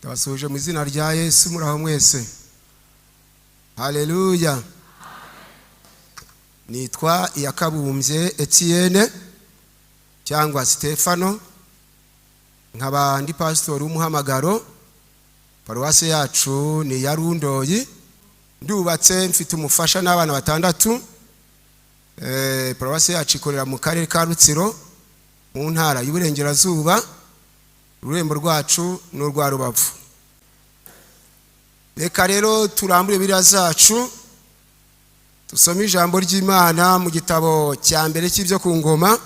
Ndabasuje mu izina rya Yesu muraho mwese. Haleluya. Nitwa Iyakabumbye Etienne cyangwa Stefano, nkaba ndi pastor w'umuhamagaro. Paruwase yacu ni ya Rundoyi. Ndubatse mfite umufasha n'abana batandatu. Paruwase yacu ikorera mu karere ka Rutsiro mu ntara y'Uburengerazuba. Ururembo rwacu n'urwa Rubavu. Reka rero turambure Bibiliya zacu tusome ijambo ry'Imana mu gitabo cya mbere cy'ibyo ku ngoma.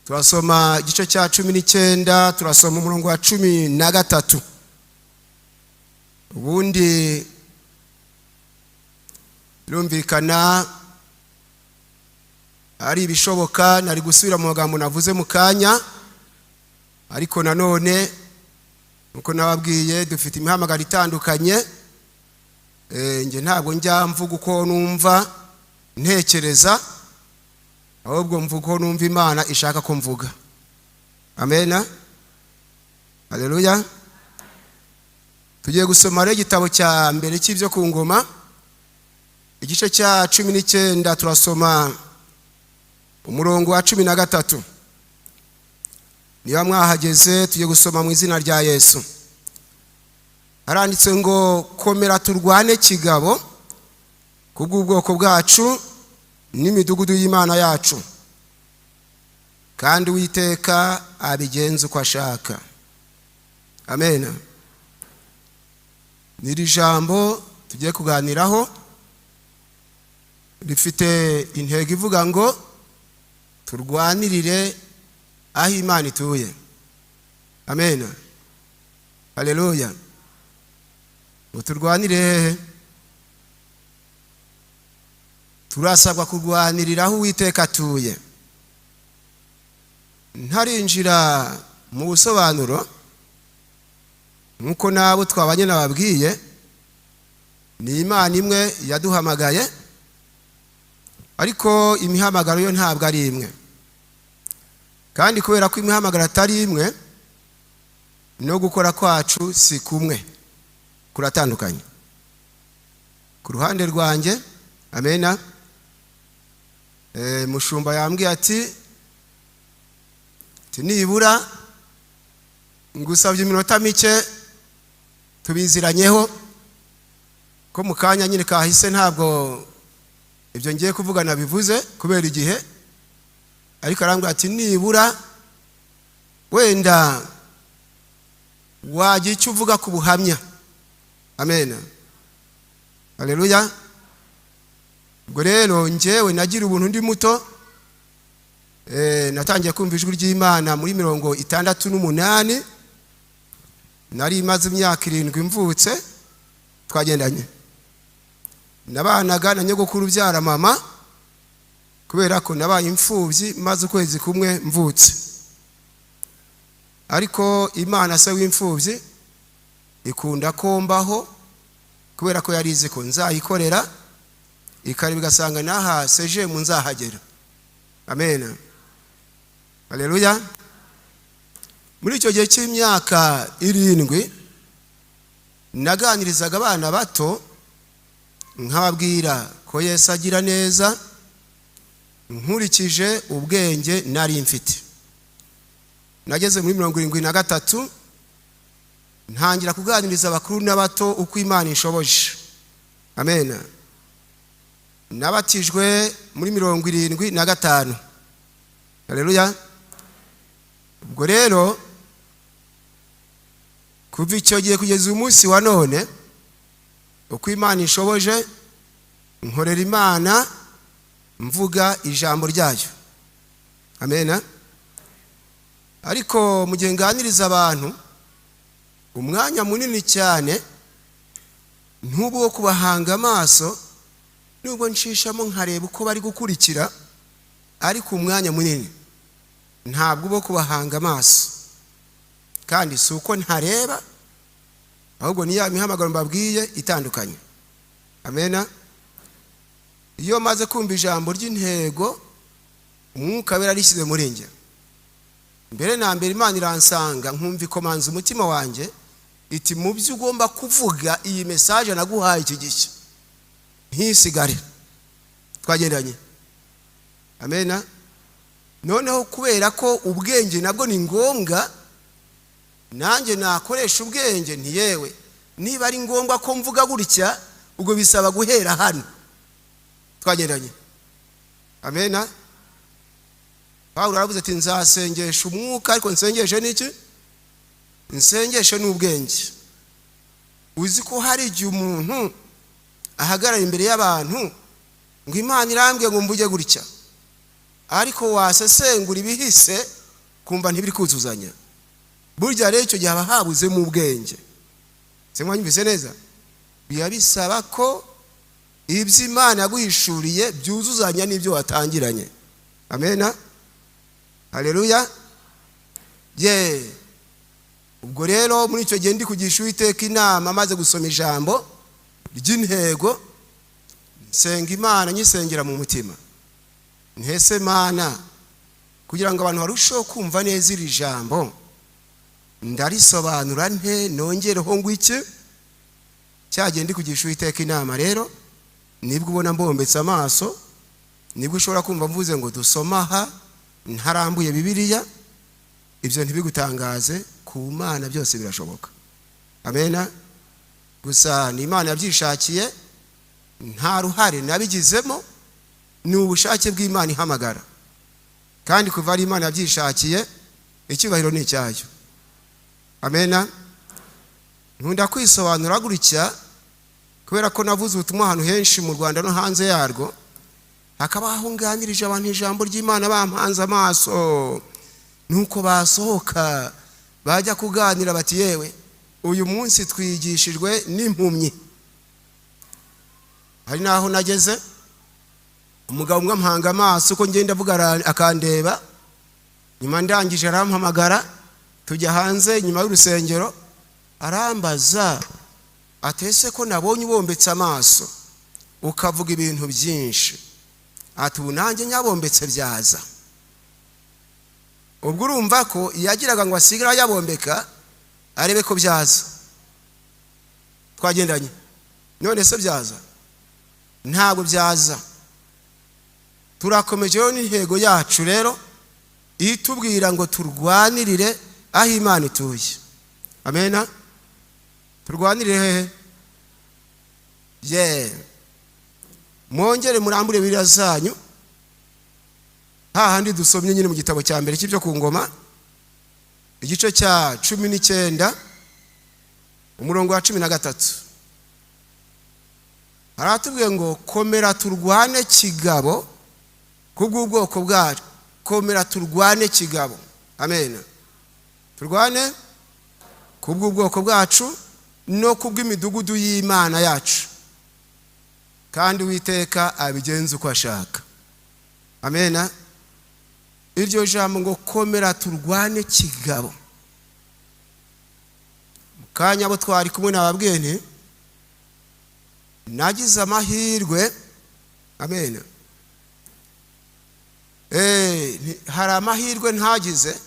Turasoma igice cya 19, turasoma umurongo wa 13. Ubundi birumvikana ari ibishoboka nari gusubira mu magambo navuze mu kanya, ariko nanone nuko nababwiye dufite imihamagaro itandukanye. Nge ntabwo njya mvuga uko numva ntekereza, ahubwo mvuga uko numva Imana ishaka ko mvuga. Amen. Haleluya. Tugiye gusoma rero igitabo cya mbere cy'ibyo ku ngoma, igice cya 19, turasoma umurongo wa 13. Niba mwahageze tugiye gusoma mu izina rya Yesu. Haranditse ngo komera turwane kigabo kubw'ubwoko bwacu n'imidugudu y'Imana yacu, kandi Uwiteka abigenza uko ashaka. Amen. Niri jambo tugiye kuganiraho rifite intego ivuga ngo turwanirire aho Imana ituye. Amen. Haleluya. Uturwanire, turasabwa kurwanirira aho Uwiteka atuye. Ntarinjira mu busobanuro, nkuko nabo twabanye nababwiye, ni Imana imwe yaduhamagaye, ariko imihamagaro yo ntabwo ari imwe. Kandi kubera ko imihamagaro atari imwe, no gukora kwacu si kumwe, kuratandukanye. Ku ruhande rwanjye, amena, mushumba yambwiye ati nibura ngusabye iminota mike tubiziranyeho, ko mu kanya nyine kahise ntabwo ibyo ngiye kuvuga nabivuze kubera igihe, ariko arambwira ati nibura wenda wagira icyo uvuga ku buhamya. Amen. Haleluya. Ubwo rero njyewe nagira ubuntu ndi muto, natangiye kumva ijwi ry'Imana muri 68. Nari maze imyaka 7 mvutse, twagendanye. Nabanaga na nyogokuru byara mama, kubera ko nabaye imfubyi maze ukwezi kumwe mvutse. Ariko Imana se w'imfubyi ikunda kombaho, kubera ko yarize ko nzayikorera, ikari bigasanga naha seje mu nzahagera. Amen. Haleluya. Muri icyo gihe cy'imyaka 7 naganirizaga abana bato, nkababwira ko Yesu agira neza, nkurikije ubwenge nari mfite. Nageze muri 73, ntangira kuganiriza abakuru n'abato uko Imana inshoboje. Amen. Nabatijwe muri 75. Haleluya. Ubwo rero kuva icyo gihe kugeza umunsi wa none, uko Imana inshoboje nkorera Imana, mvuga ijambo ryayo. Amen. Ariko mu gihe nganiriza abantu umwanya munini cyane, ntubu wo kubahanga amaso, nubwo nshishamo nkareba uko bari gukurikira, ariko umwanya munini ntabwo bo kubahanga amaso. Kandi si uko ntareba, ahubwo ni ya mihamagaro mbabwiye itandukanye. Amen. Iyo maze kumva ijambo ry'intego, Umwuka Wera arishyize muri njye, mbere na mbere Imana iransanga nkumva ikomanza umutima wanjye, iti mu byo ugomba kuvuga iyi message naguhaye iki gishya ntisigare. Twagendanye, amena. Noneho kubera ko ubwenge nabwo ni ngombwa, nanjye nakoresha ubwenge nti yewe niba ari ngombwa ko mvuga gutya ubwo bisaba guhera hano. Twagendanye, amena. Paulo aravuze ati nzasengesha umwuka ariko nsengeshe n'iki? Nsengeshe n'ubwenge. Uzi ko hari igihe umuntu ahagarara imbere y'abantu ngo Imana irambwiye ngo mvuge gutya, ariko wasesengura ibihise kumva ntibiri kuzuzanya. Burya rero icyo gihe haba habuze mu ubwenge. Mwanyumvise neza? Bisaba ko ibyo Imana yaguhishuriye byuzuzanya n'ibyo watangiranye. Amena. Haleluya. Ubwo rero muri icyo gihe ndi kugisha Uwiteka inama maze gusoma ijambo ry'intego, nsenga Imana nyisengera mu mutima. Ntese Mana kugira ngo abantu barusheho kumva neza iri jambo ndarisobanura nte nongereho ngo iki? Cyagiye ndi kugisha Uwiteka inama rero nibwo ubona mbombetse amaso, nibwo ushobora kumva mvuze ngo dusoma aha ntarambuye Bibiliya. Ibyo ntibigutangaze, ku Mana byose birashoboka. Amena. Gusa ni Imana yabyishakiye, nta ruhare nabigizemo, ni ubushake bw'Imana ihamagara. Kandi kuva ari Imana yabyishakiye icyubahiro ni icyayo. Amena. Nkunda kwisobanura gutya kubera ko navuze ubutumwa ahantu henshi mu Rwanda no hanze yarwo, hakaba ahunganirije abantu ijambo ry'Imana bampanze amaso, nuko basohoka bajya kuganira bati yewe uyu munsi twigishijwe n'impumyi. Hari naho nageze umugabo umwe ampanga amaso uko ngenda avuga akandeba, nyuma ndangije arampamagara tujya hanze nyuma y'urusengero, arambaza atese ko nabonye ubombetse amaso ukavuga ibintu byinshi, ati ubu nanjye nyabombetse byaza. Ubwo urumva ko yagiraga ngo asigara yabombeka arebe ko byaza. Twagendanye. None se byaza? Ntabwo byaza. Turakomejeho n'intego yacu rero itubwira ngo turwanirire aho Imana ituye. Amena. Turwanirire hehe? Mwongere murambure Bibiliya zanyu hahandi dusomye nyine mu gitabo cya mbere cy'ibyo ku ngoma, igice cya 19 umurongo wa 13. Haratubwiye ngo komera turwane kigabo kubw'ubwoko bwacu. Komera turwane kigabo. Amen. Turwane kubw'ubwoko bwacu no kubw'imidugudu y'Imana yacu, kandi Uwiteka abigenza uko ashaka. Amen. Iryo jambo ngo komera turwane kigabo. Mukanya abo twari kumwe nababwiye nti nagize amahirwe. Amen. Hari amahirwe ntagize.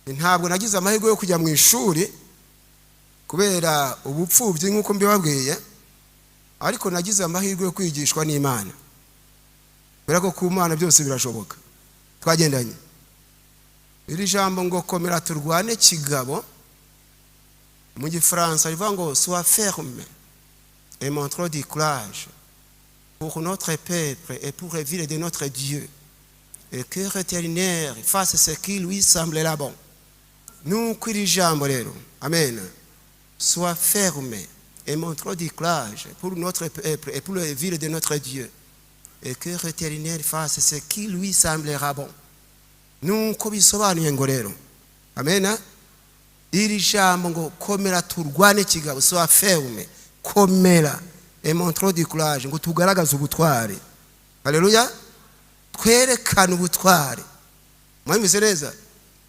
Ntabwo nagize amahirwe yo kujya mu ishuri kubera ubupfubyi nk'uko mbibabwiye, ariko nagize amahirwe yo kwigishwa n'Imana. Kubera ko ku Mana byose birashoboka. Twagendanye. Iri jambo ngo komera turwane kigabo mu Gifaransa rivuga ngo sois ferme et montre du courage pour notre peuple et pour la ville de notre Dieu, et que l'Éternel fasse ce qui lui semblera bon. Nuko iri jambo rero, amen, sois ferme et montre du courage pour notre peuple et pour la ville de notre Dieu, et que l'Éternel fasse ce qui lui semblera bon. Nuko bisobanuye ngo rero, amen, iri jambo ngo komera turwane kigabo, sois ferme, komera et montre du courage, ngo tugaragaze ubutware. Haleluya. Twerekana ubutware. Mwanyumvise neza?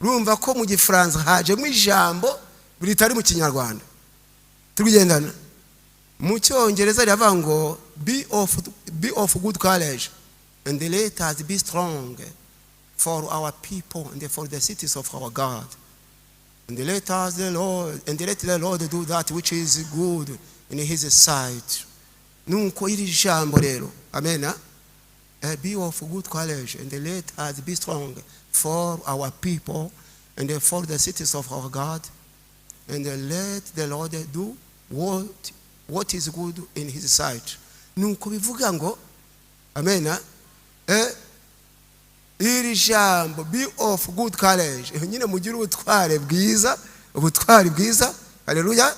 Urumva ko mu Gifaransa haje mu ijambo bitari mu Kinyarwanda. Tugendana. Mu Cyongereza riravuga ngo be of good courage and let us be strong for our people and for the cities of our God. And let the Lord do that which is good in his sight. Nuko iri jambo rero. Amen. Be of good courage and let us be strong for our people and for the cities of our God. And let the Lord do what is good in his sight. Nuko bivuga ngo amen. Iri jambo be of good courage. Nyine mugira ubutwari bwiza. Hallelujah.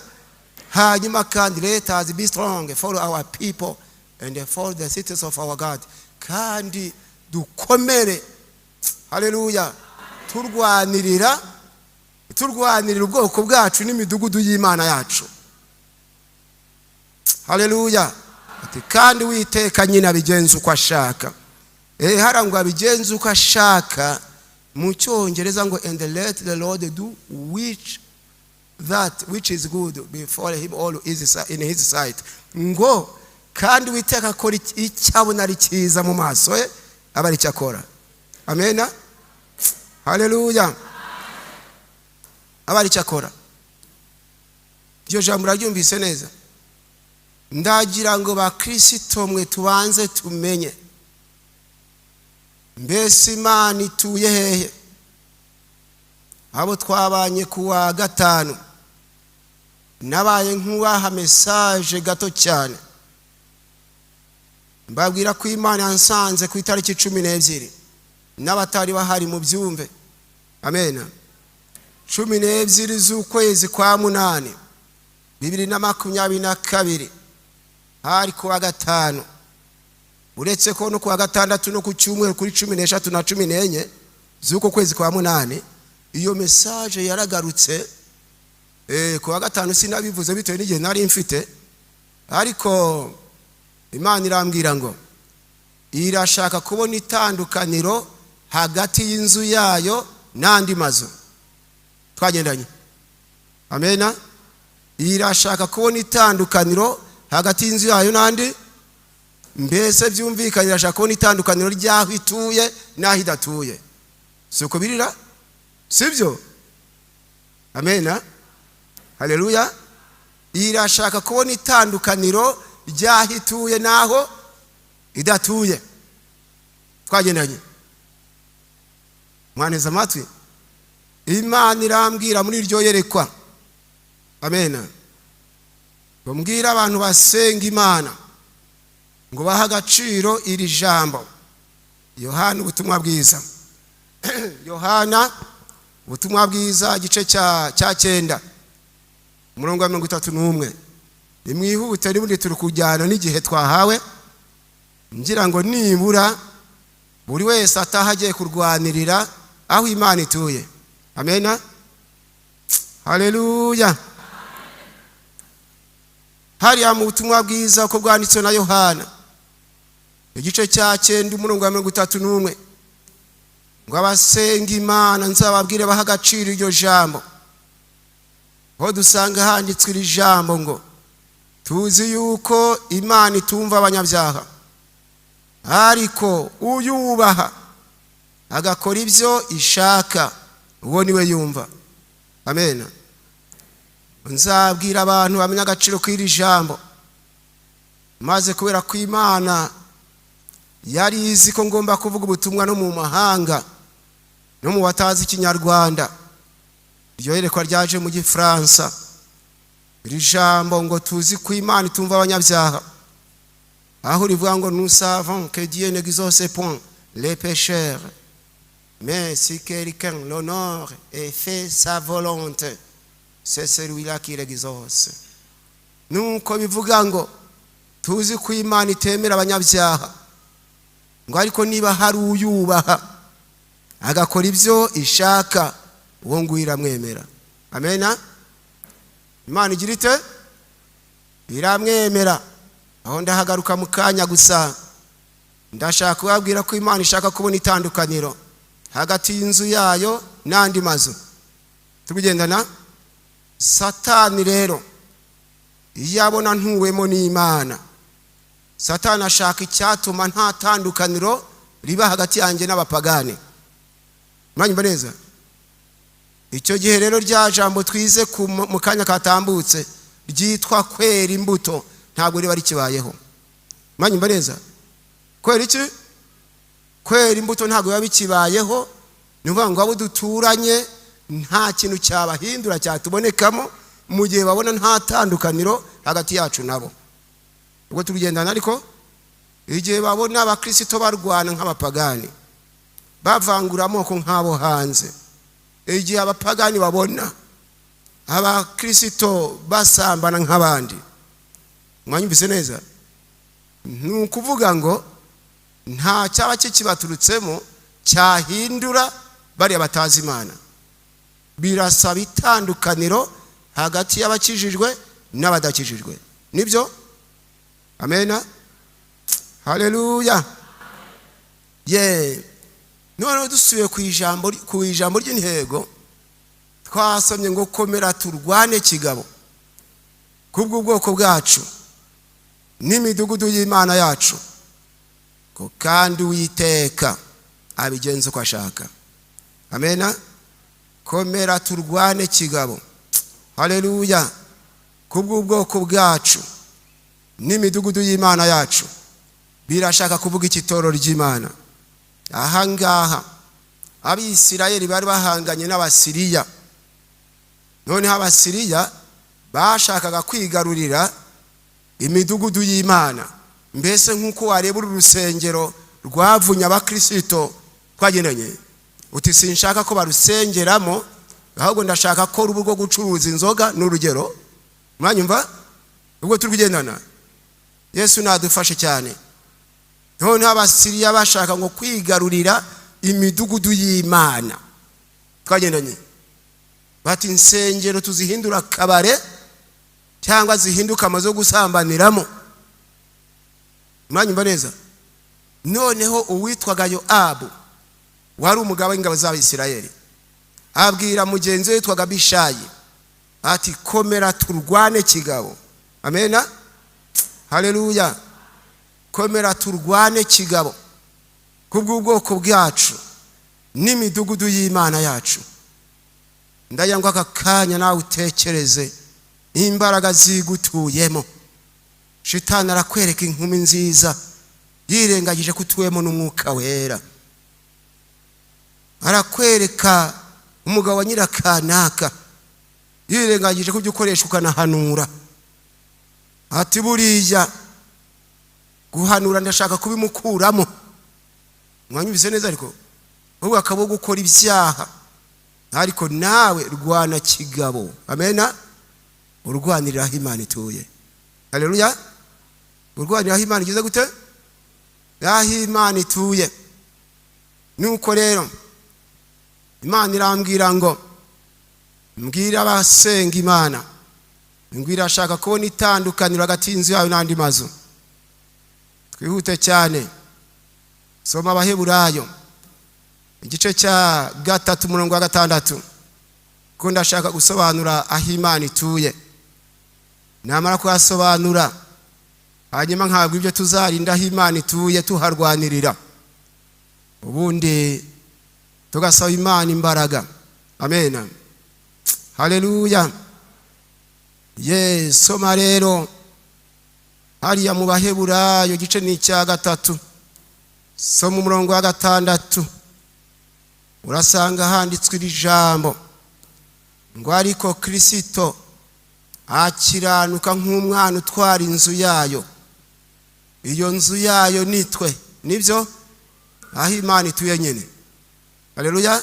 Hanyuma kandi let us be strong for our people and for the cities of our God. Kandi dukomere. Hallelujah. Turwanirira ubwoko bwacu n'imidugudu y'Imana yacu. Hallelujah. Kandi Uwiteka nyine abigenza uko ashaka. Harangwa abigenza uko ashaka mu Cyongereza ngo and let the Lord do that which is good before him all is in his sight. Ngo kandi Uwiteka akora icyabona ari cyiza mu maso ye abari cyakora. Amen. Hallelujah. Abari cyakora. Iryo jambo raryumvise neza. Ndagira ngo ba Kristo mwe tubanze tumenye. Mbese Imana ituye hehe? Abo twabanye kuwa gatanu nabaye nkubaha message gato cyane. Mbabwira ko Imana yansanze ku itariki 12 n'abatari bahari mu byumve. Amen. 12 z'ukwezi kwa 8 2022 hari kuwa gatanu. Uretse ko no kuwa gatandatu no ku cyumweru kuri 13 na 14 z'uko kwezi kwa 8 iyo message yaragarutse. Kuwa gatanu sinabivuze bitewe n'igihe nari mfite, ariko Imana irambwira ngo irashaka kubona itandukaniro hagati y'inzu yayo n'andi mazu twagendanye. Amen. Irashaka kubona itandukaniro hagati y'inzu yayo n'andi. Mbese byumvikana irashaka kubona itandukaniro ry'aho ituye n'aho idatuye. Siko birira? Sibyo? Amen. Hallelujah. Irashaka kubona itandukaniro ry'aho ituye n'aho idatuye. Twagendanye. Mwaneza amatwi. Imana irambwira muri iryo yerekwa. Amen. Bambwira abantu basenga Imana ngo baha agaciro iri jambo. Yohana ubutumwa bwiza. Yohana ubutumwa bwiza igice cya 9 umurongo wa 31. Nimwihute nibundi turi kujyana n'igihe twahawe. Ngira ngo nibura buri wese atahagiye kurwanirira aho Imana ituye. Amen. Hallelujah. Hari mu butumwa bwiza ko bwanditswe na Yohana igice cya 9 umurongo wa 31 ngo abasenga Imana nzababwire baha agaciro iryo jambo. Ho dusanga handitswe iri jambo ngo tuzi yuko Imana itumva abanyabyaha, ariko uyubaha agakora ibyo ishaka uwo niwe yumva. Amen. Nzabwira abantu bamenya agaciro k'iri jambo, maze kubera ko Imana yari izi ko ngomba kuvuga ubutumwa no mu mahanga no mu batazi Kinyarwanda. Iryo yerekwa ryaje mu Gifaransa. Iri jambo ngo tuzi ko Imana itumva abanyabyaha, aho rivuga ngo nous savons que Dieu n'exauce point les pécheurs, mais si quelqu'un l'honore et fait sa volonté, c'est celui-là qui l'exauce. Nuko bivuga ngo tuzi ko Imana itemera abanyabyaha, ngo ariko niba hari uyubaha agakora ibyo ishaka uwo ngwira mwemera. Amen. Imana igira ite? Iramwemera. Aho ndahagaruka mu kanya gusa ndashaka kubabwira ko Imana ishaka kubona itandukaniro hagati y'inzu yayo n'andi mazu. Tubigendana. Satani rero iyabona ntuwemo n'Imana, Satani ashaka icyatuma nta tandukaniro riba hagati yanjye n'abapagani. Mwanyumva neza? icyo gihe rero rya jambo twize mu kanya katambutse ryitwa kwera imbuto ntabwo riba rikibayeho. Mwanyumva neza? Kwera iki? Kwera imbuto ntabwo biba bikibayeho. Ni ukuvuga ngo abo duturanye nta kintu cyabahindura cyatubonekamo mu gihe babona nta tandukaniro hagati yacu nabo. Ubwo tugendana ariko igihe babona abakristo barwana nk'abapagani bavangura amoko nk'abo hanze, igihe abapagani babona abakristo basambana nk'abandi, mwanyumvise neza? Ni ukuvuga ngo nta cyaba kikibaturutsemo cyahindura bari batazi Imana. Birasaba itandukaniro hagati y'abakijijwe n'abadakijijwe. Nibyo? Amena. Haleluya. None dusubiye ku ijambo ry'intego twasomye ngo komera turwane kigabo kubwo bwoko bwacu n'imidugudu y'Imana yacu, ko kandi Uwiteka abigenza uko ashaka. Amena. Komera turwane kigabo. Haleluya. Kubwo bwoko bwacu n'imidugudu y'Imana yacu. Birashaka kuvuga ikitoro ry'Imana. Ahangaha Abisirayeli bari bahanganye n'Abasiriya. Noneho Abasiriya bashakaga kwigarurira imidugudu y'Imana. Mbese nk'uko wareba urusengero rwavunya abakristo twagendanye, uti sinshaka ko barusengeramo, ahubwo ndashaka ko rubu rwo gucuruza inzoga n'urugero. Mwanyumva? Ubwo turugendana. Yesu nadufashe cyane. None Abasiriya bashaka ngo kwigarurira imidugudu y'Imana. Twagendanye. Bati insengero tuzihindura kabare cyangwa zihinduka amazu yo gusambaniramo. Mwanyumva neza? Noneho uwitwaga Yoabu wari umugaba w'ingabo z'Abisirayeli abwira mugenzi we witwaga Abishayi ati komera turwane kigabo. Amena. Haleluya. Komera turwane kigabo kubwo bwoko bwacu n'imidugudu y'Imana yacu. Ndayangwa aka kanya nawe utekereze imbaraga zigutuyemo. Shitani arakwereka inkumi nziza yirengagije kutuwemo n'Umwuka Wera. Arakwereka umugabo wa nyirakanaka yirengagije kubyo ukoresha ukanahanura. Ati buriya guhanura ndashaka kubimukuramo. Mwanyumvise neza ariko ubwo akabo gukora ibyaha. Ariko nawe rwana kigabo. Amena. Urwanirira aho Imana ituye. Haleluya. Urwanirira aho Imana igeze gute? Aho Imana ituye. Nuko rero Imana irambwira ngo mbwira abasenga Imana, mbwira ashaka kubona itandukaniro hagati y'inzu yawe n'andi mazu. Twihute cyane. Soma Abaheburayo igice cya 3:6. Ko ndashaka gusobanura aho Imana ituye. Namara kuyasobanura hanyuma nkabwo ibyo tuzarinda aho Imana ituye tuharwanirira. Ubundi tugasaba Imana imbaraga. Amen. Haleluya. Soma rero hariya mu Baheburayo igice ni cya 3. Soma umurongo wa 6. Urasanga handitswe iri jambo ngo ariko Kristo akiranuka nk'umwana utwara inzu yayo. Iyo nzu yayo nitwe. Nibyo aho Imana ituye nyine. Haleluya.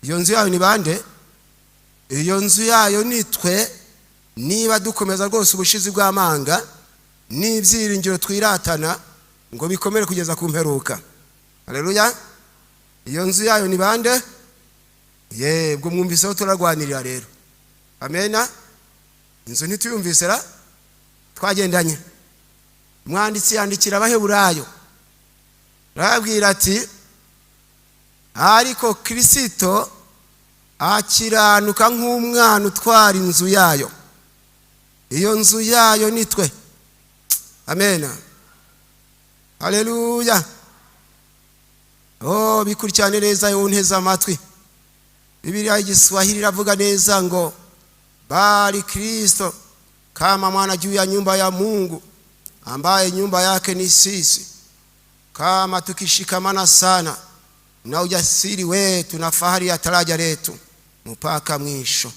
Iyo nzu yayo ni bande? Iyo nzu yayo nitwe. Niba dukomeza rwose ubushizi bw'amanga n'ibyiringiro twiratana ngo bikomere kugeza ku mperuka. Haleluya. Iyo nzu yayo ni bande? Yebwo mwumviseho turarwanirira rero. Amena. Inzu ntituyumvise ra twagendanye. Mwanditsi yandikira Abaheburayo arabwira ati ariko Kristo akiranuka nk'umwana utwara inzu yayo. Iyo nzu yayo nitwe. Amena. Haleluya. Bikurikirane neza yonteza amatwi. Biblia y'Igiswahili iravuga neza ngo bali Kristo kama mwana juu ya nyumba ya Mungu ambaye nyumba yake ni sisi. Kama tukishikamana sana na ujasiri wetu na fahari ya taraja letu mpaka mwisho.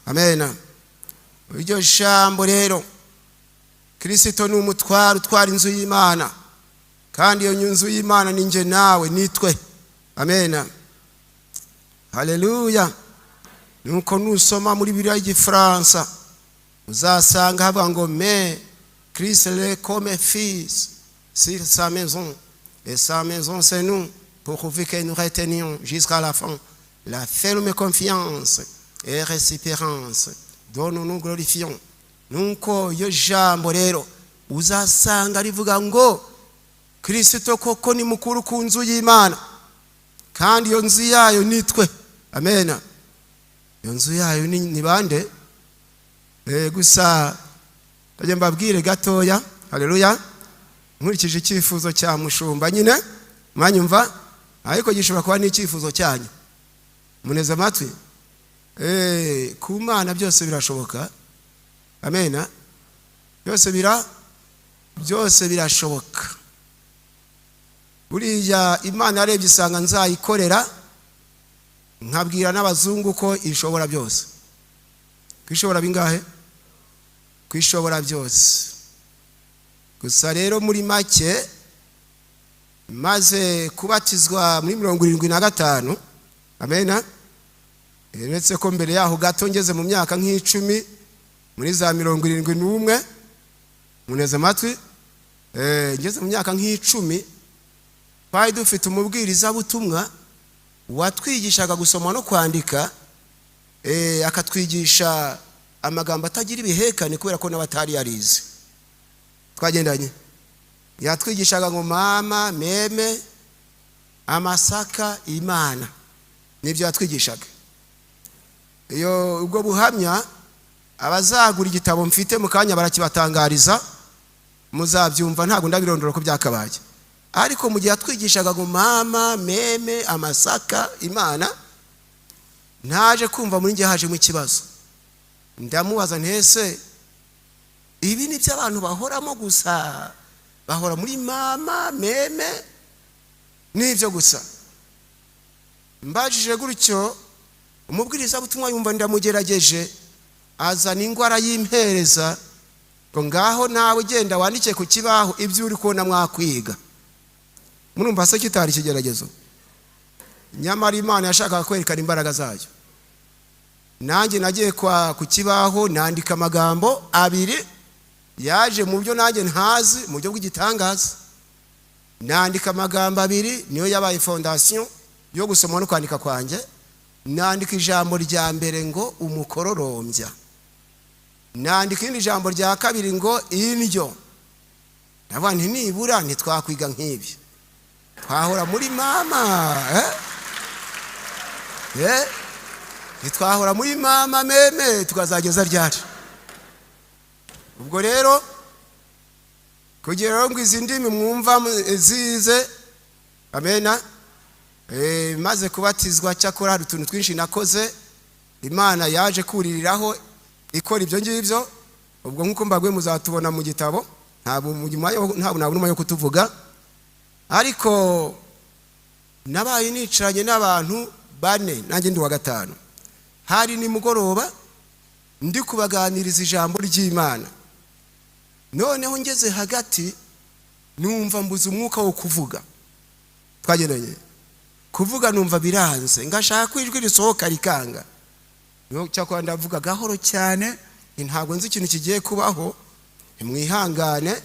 Amen. Iryo jambo rero Kristo ni umutwaro utwara inzu y'Imana, kandi iyo nzu y'Imana ni nje nawe nitwe. Amen. Haleluya. Nuko nusoma muri Bibiliya y'Igifaransa uzasanga havuga ngo mais Christ est comme fils sur sa maison, et sa maison c'est nous, pourvu que nous retenions jusqu'à la fin la ferme confiance et récipérance dont nous nous glorifions. Nuko iyo jambo rero uzasanga rivuga ngo Kristo koko ni mukuru ku nzu y'Imana, kandi iyo nzu yayo nitwe. Amen. Iyo nzu yayo ni bande? Gusa ndaje mbabwire gatoya. Haleluya. Nkurikije icyifuzo cya mushumba nyine mwanyumva, ariko gishobora kuba ni icyifuzo cyanyu. Muneze amatwi. Ku Mana byose birashoboka. Amen. Byose birashoboka. Buriya Imana yarebye isanga nzayikorera, nkabwira n'abazungu ko ishobora byose. Kwishobora bingahe? Kwishobora byose. Gusa rero muri make maze kubatizwa muri 75. Amen. Uretse ko mbere yaho gato ngeze mu myaka nk'icumi muri za 71. Muneze amatwi. Ngeze mu myaka nk'icumi twari dufite umubwiriza butumwa watwigishaga gusoma no kwandika, akatwigisha amagambo atagira ibihekane kubera ko n'abatari yarize. Twagendanye. Yatwigishaga ngo mama, meme, amasaka, Imana. Nibyo yatwigishaga. Iyo ubwo buhamya abazagura igitabo mfite mu kanya barakibatangariza, muzabyumva ntago ndabirondora ko byakabaye. Ariko mu gihe yatwigishaga ngo mama, meme, amasaka, Imana, naje kumva muri ngiye haje mu kibazo. Ndamubaza ntese ibi ni by'abantu bahoramo gusa, bahora muri mama, meme nibyo gusa. Mbajije gutyo umubwiriza butumwa yumva ndamugerageje, azana ingwara y'impereza ngo ngaho nawe genda wandike ku kibaho ibyo uri kubona mwakwiga. Murumva se kitari kigeragezo? Nyamara Imana yashaka kwerekana imbaraga zayo. Nanjye nagiye ku kibaho nandika amagambo abiri yaje mu byo nanjye ntazi mu byo bw'igitangaza. Nandika amagambo abiri niyo yabaye fondation yo gusoma no kwandika kwanjye. Nandika ijambo rya mbere ngo umukororombya, nandika indi jambo rya kabiri ngo indyo. Ndavuga nti nibura ntitwakwiga nk'ibi, twahora muri mama, ntitwahora muri mama, meme tukazageza ryari? Ubwo rero kugira ngo izi ndimi mwumva zize. Amen. Maze kubatizwa cyakora hari utuntu twinshi nakoze Imana yaje kuririraho ikora ibyo ngibyo. Ubwo nkuko mbagwe muzatubona mu gitabo, ntabwo nabona yo kutuvuga. Ariko nabaye nicaranye n'abantu 4 nanjye ndi wa 5. Hari ni mugoroba ndi kubaganiriza ijambo ry'Imana. Noneho ngeze hagati numva mbuze umwuka wo kuvuga. Twagendanye kuvuga numva biranze, ngashaka kwijwi risohoka rikanga. Niho cyakora ndavuga gahoro cyane, ntabwo nzi ikintu kigiye kubaho, mwihangane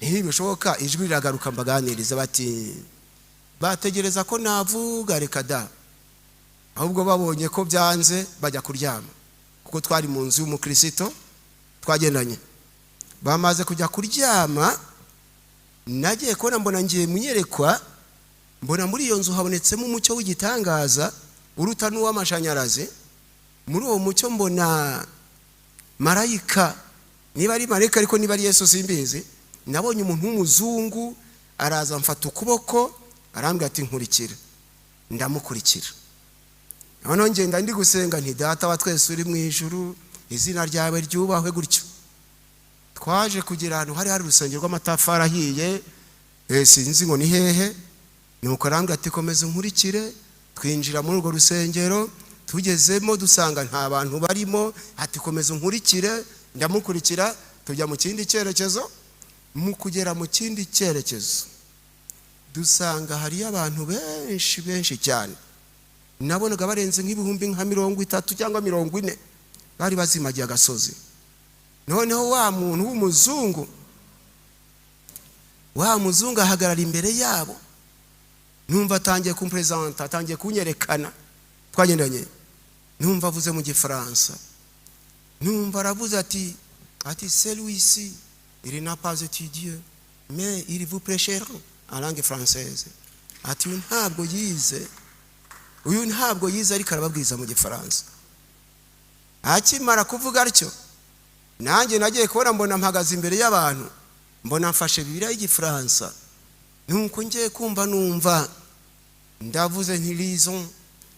ntibishoboka. Ijwi riragaruka mbaganiriza bati bategereza ko navuga, reka da. Ahubwo babonye ko byanze bajya kuryama, kuko twari mu nzu y'umukristo. Twagendanye bamaze kujya kuryama, nagiye kubona mbona ngiye munyerekwa, mbona muri iyo nzu habonetsemo umucyo w'igitangaza uruta n'uw'amashanyarazi. Muri uwo mucyo mbona marayika, niba ari marayika ariko niba ari Yesu simbizi. Nabonye umuntu w'umuzungu araza mfata ukuboko arambwira ati nkurikira. Ndamukurikira. noneho ngenda ndi gusenga nti data wa twese uri mu ijuru izina ryawe ryubahwe gutyo. Twaje kugira ahantu hari urusengero rw'amatafari ahiye, sinzi ngo ni hehe, nuko arambwira ati komeza unkurikire. Twinjira muri urwo rusengero, tugezemo dusanga nta bantu barimo, ati komeza unkurikire. Ndamukurikira, tujya mu kindi cyerekezo. Mu kugera mu kindi cyerekezo dusanga hari abantu benshi cyane, nabonaga barenze nk'ibihumbi nka 30 cyangwa 40 bari bazimagiye agasozi. Noneho wa muntu w'umuzungu, ahagarara imbere yabo, numva atangiye kumpresenta, atangiye kunyerekana. Twagendanye, numva avuze mu gifaransa, numva aravuze ati celui-ci il n'a pas étudié mais il vous prêchera en langue française. Ati uyu ntabwo yize ariko arababwiriza mu gifaransa. Akimara kuvuga atyo, nanjye nagiye kubona mbona mpagaze imbere y'abantu, mbona mfashe Bibiliya y'igifaransa. Nuko ngiye kumva numva ndavuze nti lisons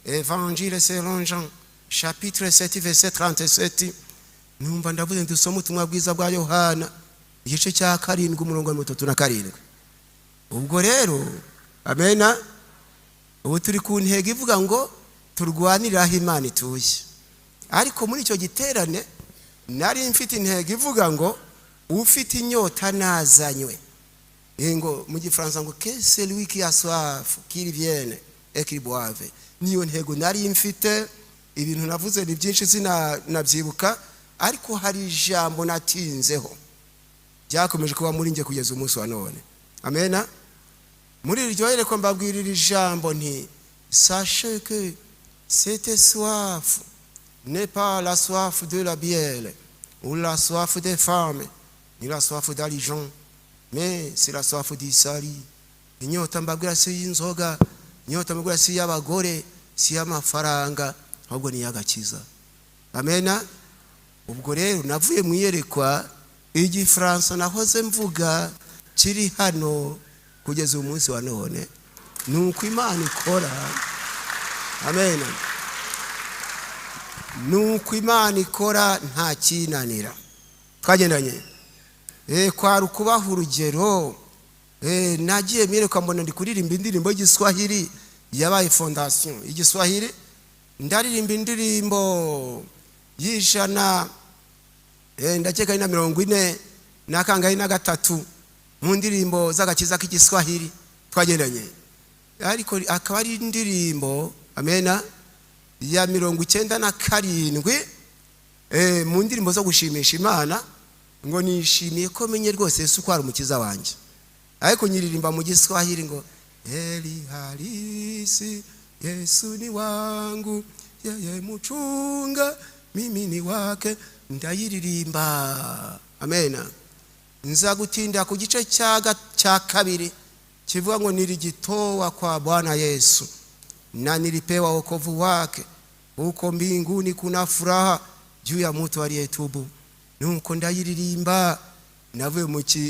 Évangile selon Jean chapitre 7 verset 37. Numva ndavuze ndusoma ubutumwa bwiza bwa Yohana igice cya 7 umurongo wa 37. Ubwo rero amena, ubu turi ku ntego ivuga ngo turwanirira aho Imana ituye. Ariko muri icyo giterane nari mfite intego ivuga ngo ufite inyota nazanywe. Ngo mu gifaransa ngo que celui qui a soif qu'il vienne et qu'il boive. Niyo ntego nari mfite. Ibintu navuze ni byinshi sinabyibuka, ariko hari ijambo natinzeho byakomeje kuba muri nge kugeza umunsi wa none. Amena. Muri iryo yereko mbabwirira ijambo nti sachez que cette soif n'est pas la soif de la bielle ou la soif des femmes ni la soif d'argent, mais c'est la soif du salut. Inyota mbabwira si y'inzoga, inyota mbabwira si y'abagore, si y'amafaranga, ahubwo ni y'agakiza. Amena. Ubwo rero navuye mu yerekwa igifaransa nahoze mvuga kiri hano kugeza umunsi wa none. Nuko Imana ikora. Amen. Nuko Imana ikora nta kinanira. Twagendanye. Kwa rukubaho urugero, nagiye myerekwa mbona ndi kuririmba indirimbo y'Igiswahili yabaye fondation. Igiswahili ndaririmba indirimbo y'ijana ndakeka ina 40 nakangaye na 3 mu ndirimbo z'agakiza k'igiswahili. Twagendanye, ariko akaba ari indirimbo amena ya 97 mu ndirimbo zo gushimisha Imana, ngo nishimiye ko menye rwose Yesu ko ari umukiza wanjye. Ariko nyiririmba mu giswahili ngo Eli halisi Yesu ni wangu, yeye muchunga mimi ni wake. Ndayiririmba. Amena. Nza gutinda ku gice cya 2 kivuga ngo nilijitoa kwa Bwana Yesu na nilipewa wokovu wake, huko mbinguni kuna furaha juu ya mtu aliyetubu. Nuko ndayiririmba, navuye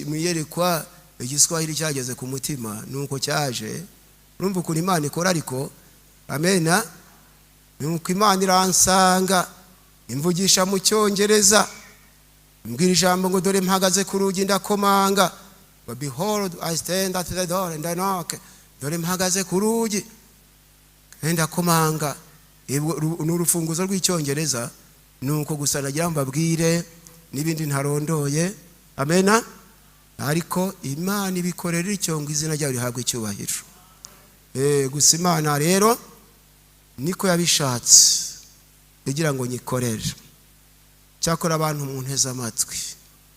mu yerekwa igiswahili cyageze ku mutima, nuko cyaje. Urumva ukuntu Imana ikora ariko. Amena. Nuko Imana iransanga imvugisha mu Cyongereza, mbwira ijambo ngo dore mpagaze ku rugi ndakomanga. Behold, I stand at the door and I knock. Dore mpagaze ku rugi ndakomanga. N'urufunguzo rw'Icyongereza. Nuko gusa nagira mbabwire n'ibindi ntarondoye. Amena. Ariko Imana ibikorera icyo ngo izina ryayo rihabwe icyubahiro. Gusa Imana rero niko yabishatse kugira ngo nyikorere. Cyakora abantu mu nteze amatwi.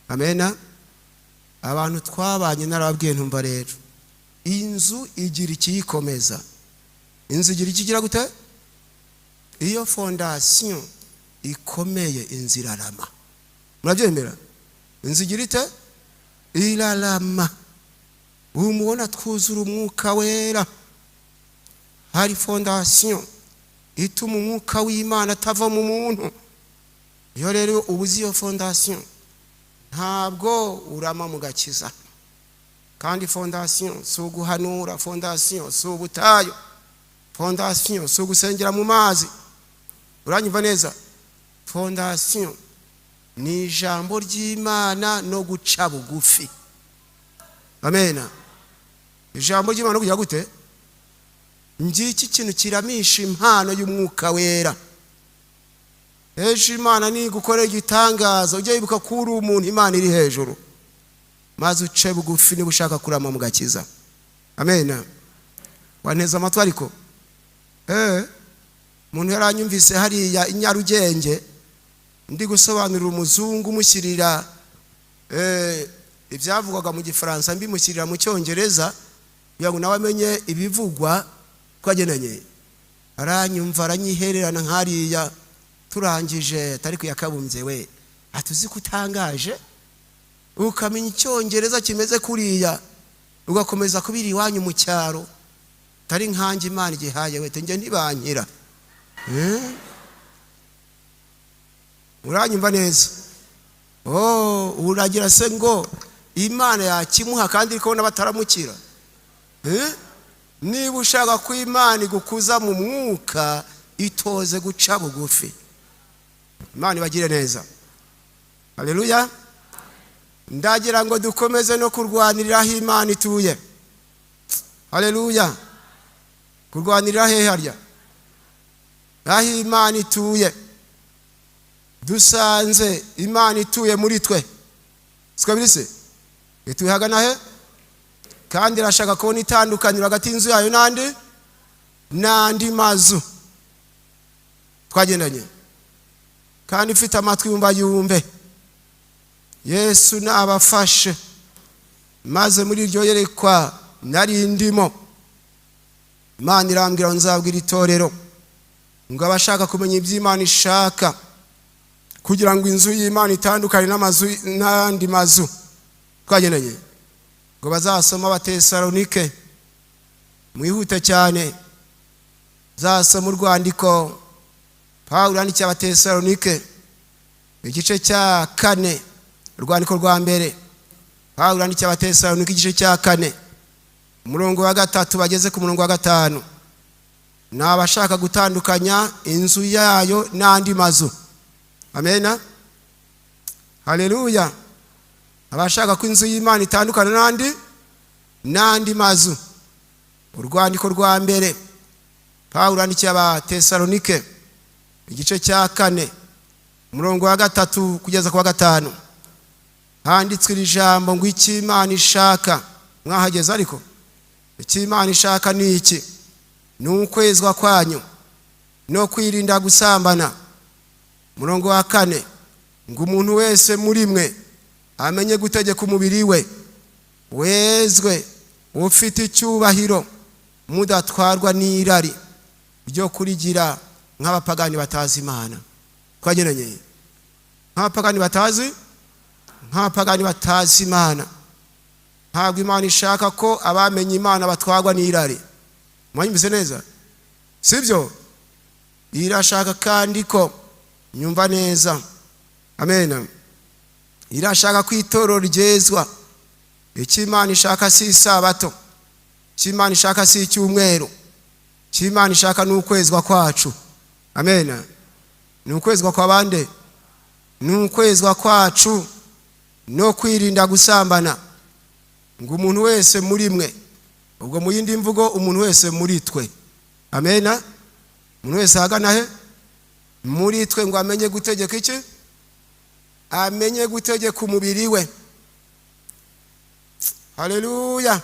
Amena. Abantu twabanye narababwiye ntumva rero, inzu igira ikiyikomeza. Inzu igira ikigira gute? Iyo fondation ikomeye inzira rama. Murabyemera? Inzu igira ite? Irarama. Umubona twuzura umwuka wera. Hari fondation ituma umwuka w'Imana atava mu muntu. Iyo rero ubuzi iyo fondation ntabwo urama mu gakiza. Kandi fondation si uguhanura, fondation si ubutayo, fondation si ugusengera mu mazi, uranyumva neza? Fondation ni ijambo ry'Imana no guca bugufi. Amen. Ijambo ry'Imana no kujya gute? Ngiki kintu kiramisha impano y'umwuka wera. Ejo Imana ni gukorera igitangaza, ujye yibuka kuri umuntu Imana iri hejuru, maze uce bugufi niba ushaka kurama mu gakiza. Amen. Waneza amatwi ariko umuntu yaranyumvise hariya inyarugenge ndi gusobanurira umuzungu mushyirira ibyavugwaga mu gifaransa mbimushyirira mu cyongereza kugira ngo nawe amenye ibivugwa twagenanye. Aranyumva aranyihererana nkariya turangije atari kuyakabumbye we atuzi kutangaje ukamenya icyongereza kimeze kuriya ugakomeza kubira iwanyu mu cyaro tari nkanjye Imana igihaye we nge ntibankira. Uranyumva neza? Uragira se ngo Imana yakimuha kandi ariko n'abataramukira? Niba ushaka ko Imana igukuza mu mwuka itoze guca bugufi. Imana ibagire neza. Haleluya. Ndagira ngo dukomeze no kurwanirira aho Imana ituye. Haleluya. Kurwanirira he harya? Aho Imana ituye. Dusanze Imana ituye muri twe. Siko birise? Ituye hagana he? Kandi irashaka kubona itandukaniro hagati y'inzu yayo n'andi mazu. Twagendanye. Kandi ufite amatwi yumve. Yesu nabafashe maze muri iryo yerekwa nari ndimo, Imana irambwira nzabwira itorero ngo abashaka kumenya iby'Imana ishaka kugira ngo inzu y'Imana itandukane n'andi mazu. Twagendanye ngo bazasoma Abatesalonike, mwihute cyane, zasoma urwandiko Pawulo yandikiye Abatesalonike igice cya 4, urwandiko rwa mbere Pawulo yandikiye Abatesalonike igice cya 4 umurongo wa 3 bageze ku murongo wa 5. Nabashaka gutandukanya inzu yayo n'andi mazu. Amen. Haleluya. Abashaka ko inzu y'Imana itandukana n'andi mazu. Urwandiko rwa mbere Pawulo yandikiye Abatesalonike igice cya 4 umurongo wa 3 kugeza ku wa 5. Handitswe iri jambo ngo iki Imana ishaka. Mwahageze ariko? Iki Imana ishaka ni iki? Ni ukwezwa kwanyu no kwirinda gusambana. Umurongo wa 4 ngo umuntu wese muri mwe amenye gutegeka umubiri we, wezwe ufite icyubahiro, mudatwarwa n'irari ryo kurigira nk'abapagani batazi Imana. Twageranye nk'abapagani batazi Imana. Ntabwo Imana ishaka ko abamenye Imana batwarwa n'irari. Mwanyumvise neza? Sibyo? Irashaka kandi ko nyumva neza. Amen. Irashaka ko itorero ryezwa. Icyo Imana ishaka si isabato, icyo Imana ishaka si icyumweru, icyo Imana ishaka ni ukwezwa kwacu. Amen. Ni ukwezwa kwa bande? Ni ukwezwa kwacu no kwirinda gusambana. Ngo umuntu wese muri mwe, ubwo mu yindi mvugo umuntu wese muri twe. Amen. Umuntu wese hagana he? Muri twe ngo amenye gutegeka iki? Amenye gutegeka umubiri we. Haleluya.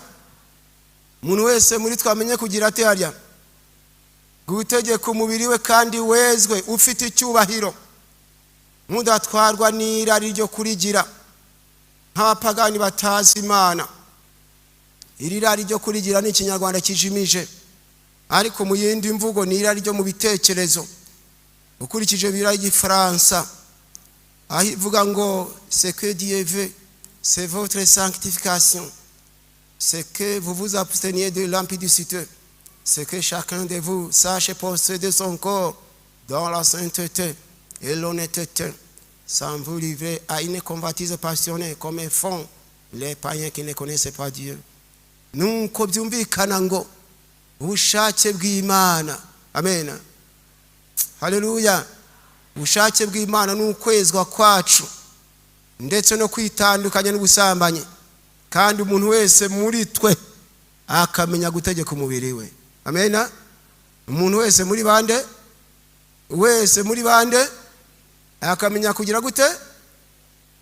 Umuntu wese muri twe amenye kugira ate harya? Gutegeka umubiri we kandi wezwe ufite icyubahiro, mudatwarwa n'irari ryo kurigira nk'abapagani batazi Imana. Iri rari ryo kurigira ni ikinyarwanda kijimije, ariko mu yindi mvugo ni irari ryo mu bitekerezo. Ukurikije bira y'Igifaransa aho ivuga ngo ce que Dieu veut c'est votre sanctification, c'est que vous vous absteniez de l'impudicité, c'est que chacun de vous sache posséder son corps dans la sainteté et l'honnêteté, sans vous livrer à une convoitise passionnée comme font les païens qui ne connaissent pas Dieu. Nuko byumvikana ngo ubushake bw'Imana. Amen. haleluya. Ubushake bw'Imana n'ukwezwa kwacu ndetse no kwitandukanya n'ubusambanyi, kandi umuntu wese muri twe akamenya gutegeka umubiri we. Amena. Umuntu wese muri bande, akamenya kugira gute,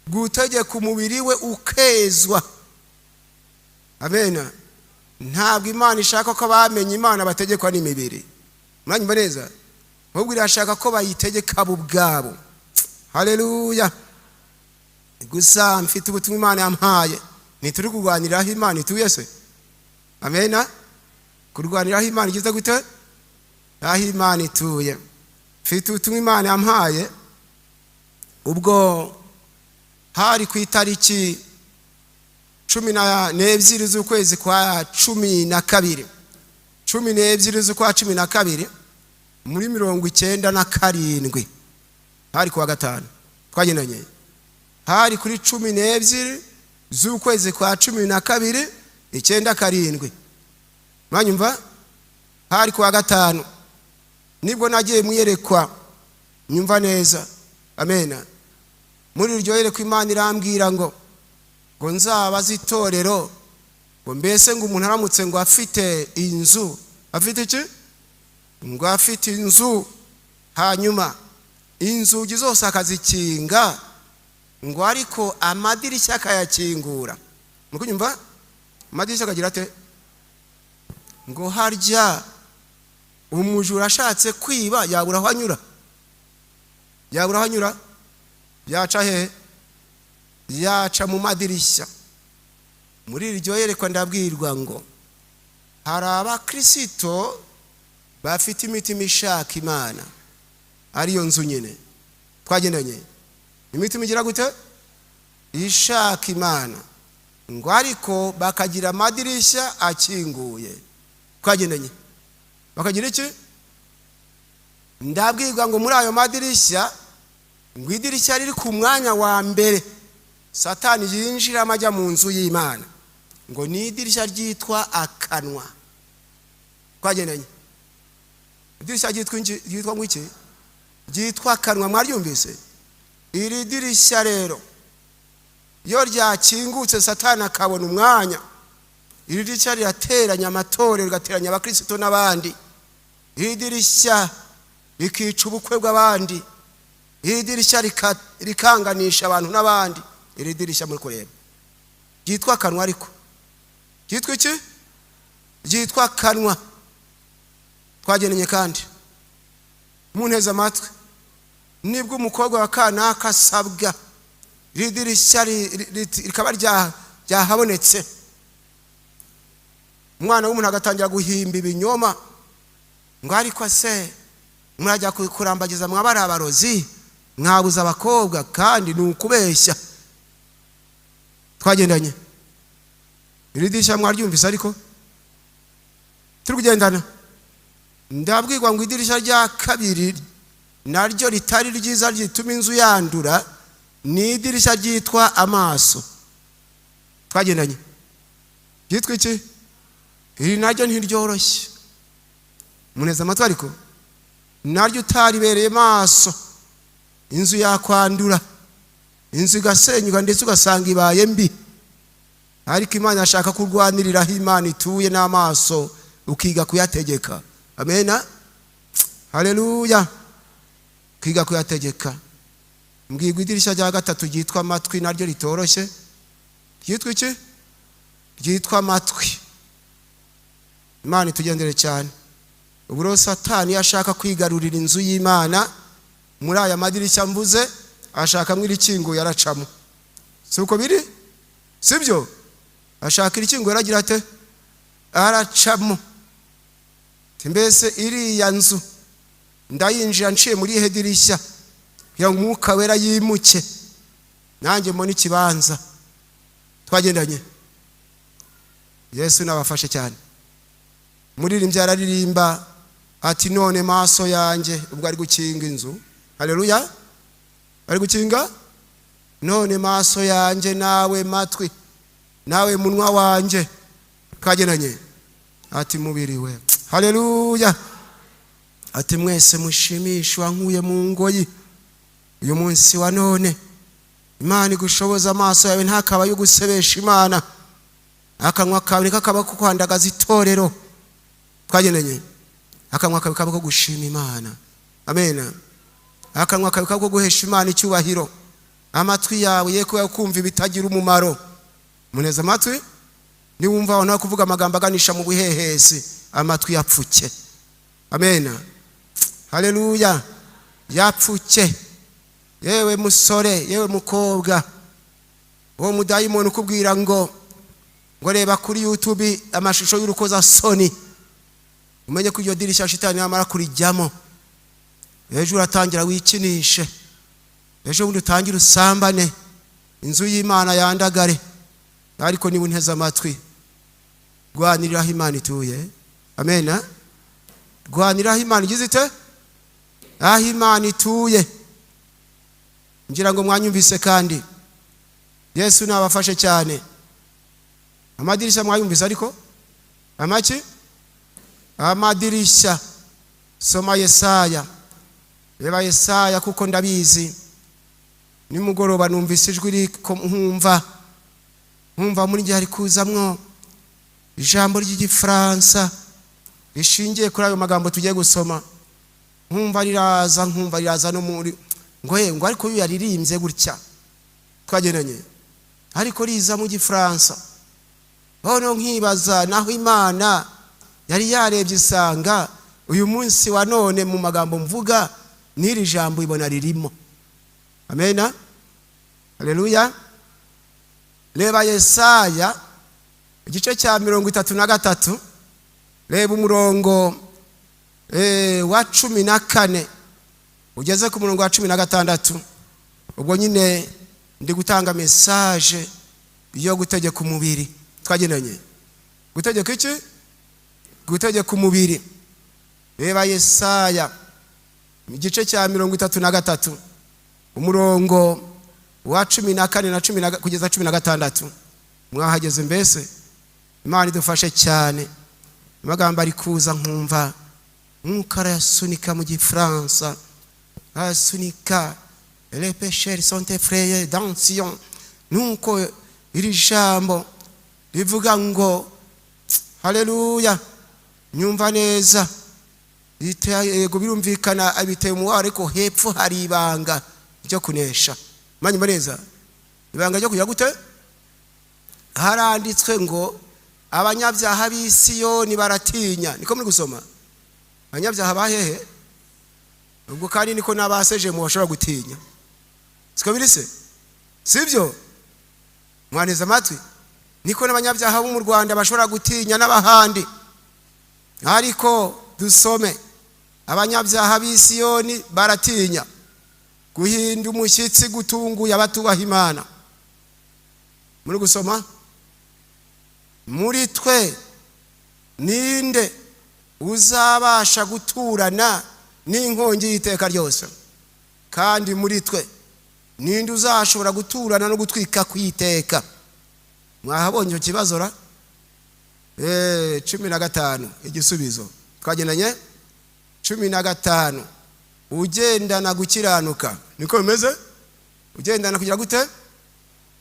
gutegeka umubiri we ukezwa. Amena. Ntabwo Imana ishaka ko bamenye Imana bategekwa n'imibiri, mwanyumva neza, ahubwo irashaka ko bayitegeka bo ubwabo. Haleluya. Gusa mfite ubutumwa Imana yampaye, nituri kurwaniraho Imana ituye se. Amena. Kurwaniraho Imana igize gute, aho Imana ituye. Mfite ubutumwa Imana yampaye, ubwo hari ku itariki 12 z'ukwezi kwa 12, 12 z'ukwa 12 muri 97, hari kuwa gatanu twagendanye. Hari kuri 12 z'ukwezi kwa 12 97, mwanyumva, hari kuwa gatanu nibwo nagiye muyerekwa, nyumva neza. Amena. Muri iryo yerekwa Imana irambwira ngo nzabaza itorero ngo mbese ngo umuntu aramutse ngo afite inzu, afite iki, ngo afite inzu, hanyuma inzugi zose akazikinga, ngo ariko amadirishya akayakingura. Mukunyumva? Amadirishya akagira ate? Ngo harya umujura ashatse kwiba yabura aho anyura, yaca he? Yaca mu madirishya. Muri iryo yerekwa ndabwirwa ngo hari abakristo bafite imitima ishaka Imana, ariyo nzu nyine twagendanye. Imitima igira gute? Ishaka Imana, ngo ariko bakagira amadirishya akinguye. Twagendanye. Bakagira iki? Ndabwirwa ngo muri ayo madirishya, ngo idirishya riri ku mwanya wa mbere Satani yinjira amajya mu nzu y'Imana, ngo ni idirishya ryitwa akanwa. Twagendanye. Idirishya ryitwa ngo iki? Ryitwa akanwa. Mwaryumvise? Iri dirishya rero iyo ryakingutse Satani akabona umwanya, iri dirishya rirateranya amatorero, rigateranya abakristo n'abandi. Iri dirishya rikica ubukwe bw'abandi. Iri dirishya rikanganisha abantu n'abandi. Iri dirishya muri kureba ryitwa akanwa. Ariko ryitwa iki? Ryitwa akanwa. Twageneye kandi munteze amatwi, nibwo umukobwa wa Kanaka asabwa, iri dirishya rikaba ryahabonetse, umwana w'umuntu agatangira guhimba ibinyoma, ngo ariko se murajya kurambagiza mwabari abarozi, mwabuza abakobwa, kandi ni ukubeshya. Twagendanye. Iri dirishya mwaryumvise? Ariko turi kugendana. Ndabwirwa ngo idirishya rya kabiri naryo ritari ryiza, ryituma inzu yandura, ni idirishya ryitwa amaso. Twagendanye. Ryitwa iki? Iri naryo ntiryoroshye. Muneza amatwi, ariko naryo utaribereye maso, inzu yakwandura, inzu igasenyuka ndetse ugasanga ibaye mbi. Ariko Imana ashaka kurwaniriraho Imana ituye n'amaso, ukiga kuyategeka. Amena. Haleluya. Kwiga kuyategeka. Mbwirwa idirishya rya gatatu ryitwa amatwi, naryo ritoroshye. Ryitwa iki? Ryitwa amatwi. Imana itugendere cyane. Ubwo Satani yashaka kwigarurira inzu y'Imana, muri aya madirishya mvuze ashaka mwirikingo yaracamo. Suko biri? Sibyo? Ashaka irikingo yaragira ate? Aracamo. Mbese iriya nzu ndayinjira nciye muri ihe dirishya, kugira ngo Umwuka Wera yimuke, nanjye mbona ikibanza. Twagendanye. Yesu nabafashe cyane. Muririmbyi araririmba ati none maso yanjye, ubwo ari gukinga inzu. Haleluya. Ari gukinga? None maso yanjye, nawe matwi, nawe munwa wanjye. Twagendanye. Ati mubiri we. Haleluya. ati mwese mushimishwa nkuye mu ngoyi uyu munsi wa none. Imana igushoboza amaso yawe ntakaba yo gusebesha Imana, akanwa kawe kakaba ko kwandagaza itorero. Twageneye akanwa kawe kaba ko gushima Imana. Amen. Akanwa kawe kaba ko guhesha Imana icyubahiro. Amatwi yawe ye ko kumva ibitagira umumaro. Muneza amatwi ni wumva wana kuvuga amagambo aganisha mu buhehesi, amatwi yapfuke. Amen. Haleluya. Yapfuke. Yewe musore, yewe mukobwa, uwo mudayimoni ukubwira ngo reba kuri YouTube amashusho y'urukoza soni, umenye ko iyo dirisha shitani yamara kurijyamo. Ejo uratangira wikinishe, ejo bundi utangira usambane, inzu y'Imana yandagare. Ariko niba unteze amatwi, rwaniriraho Imana ituye. Amen. Rwaniriraho Imana igize ite? Aho Imana ituye. Ngira ngo mwanyumvise kandi Yesu nabafashe cyane. Amadirisha mwayumvise ariko amaki? Amadirisha. Soma Yesaya. Reba Yesaya kuko ndabizi. Nimugoroba numvise ijwi riko nkumva muri gihe ari kuzamwo ijambo ry'Igifaransa rishingiye kuri ayo magambo tugiye gusoma. Nkumva riraza no muri ngo ariko yo yaririmbye gutya. Twagenanye ariko riza mu Gifaransa. Bono nkibaza naho Imana yari yarebye isanga uyu munsi wa none mu magambo mvuga n'iri jambo ibona ririmo. Amen. Haleluya. Reba Yesaya igice cya 33, reba umurongo wa 14 ugeze ku murongo wa 16. Ubwo nyine ndi gutanga message yo gutegeka umubiri. Twagenanye gutegeka iki? Gutegeka umubiri. Reba Yesaya igice cya 33 umurongo wa 14 na 10 kugeza 16. Mwahageze mbese? Imana idufashe cyane. Amagambo ari kuza nkumva nk'ukara yasunika mu Gifaransa. Asunika les pécheurs sont effrayés dans Sion. Nuko iri jambo rivuga ngo haleluya. Nyumva neza yego birumvikana abiteye mu ariko hepfo hari ibanga ryo kunesha. Manyuma neza ibanga ryo kujya gute? Haranditswe ngo abanyabyaha b'Isiyoni baratinya. Niko muri gusoma abanyabyaha bahehe? Ubwo kandi niko nabaseje mu bashobora gutinya. Siko birise? Sibyo? Mwaneza amatwi. Niko n'abanyabyaha bo mu Rwanda bashobora gutinya n'abahandi. Ariko dusome abanyabyaha b'Isiyoni baratinya. Guhinda umushyitsi gutunguye abatubaha Imana. Muri gusoma? Muri twe ninde uzabasha guturana n'inkongi y'iteka ryose? Kandi muri twe ninde uzashobora guturana no gutwika kwiteka? Mwahabonye ikibazo ra? 15 igisubizo. Twagenanye 15. Ugendana gukiranuka. Niko bimeze? Ugendana kugira gute?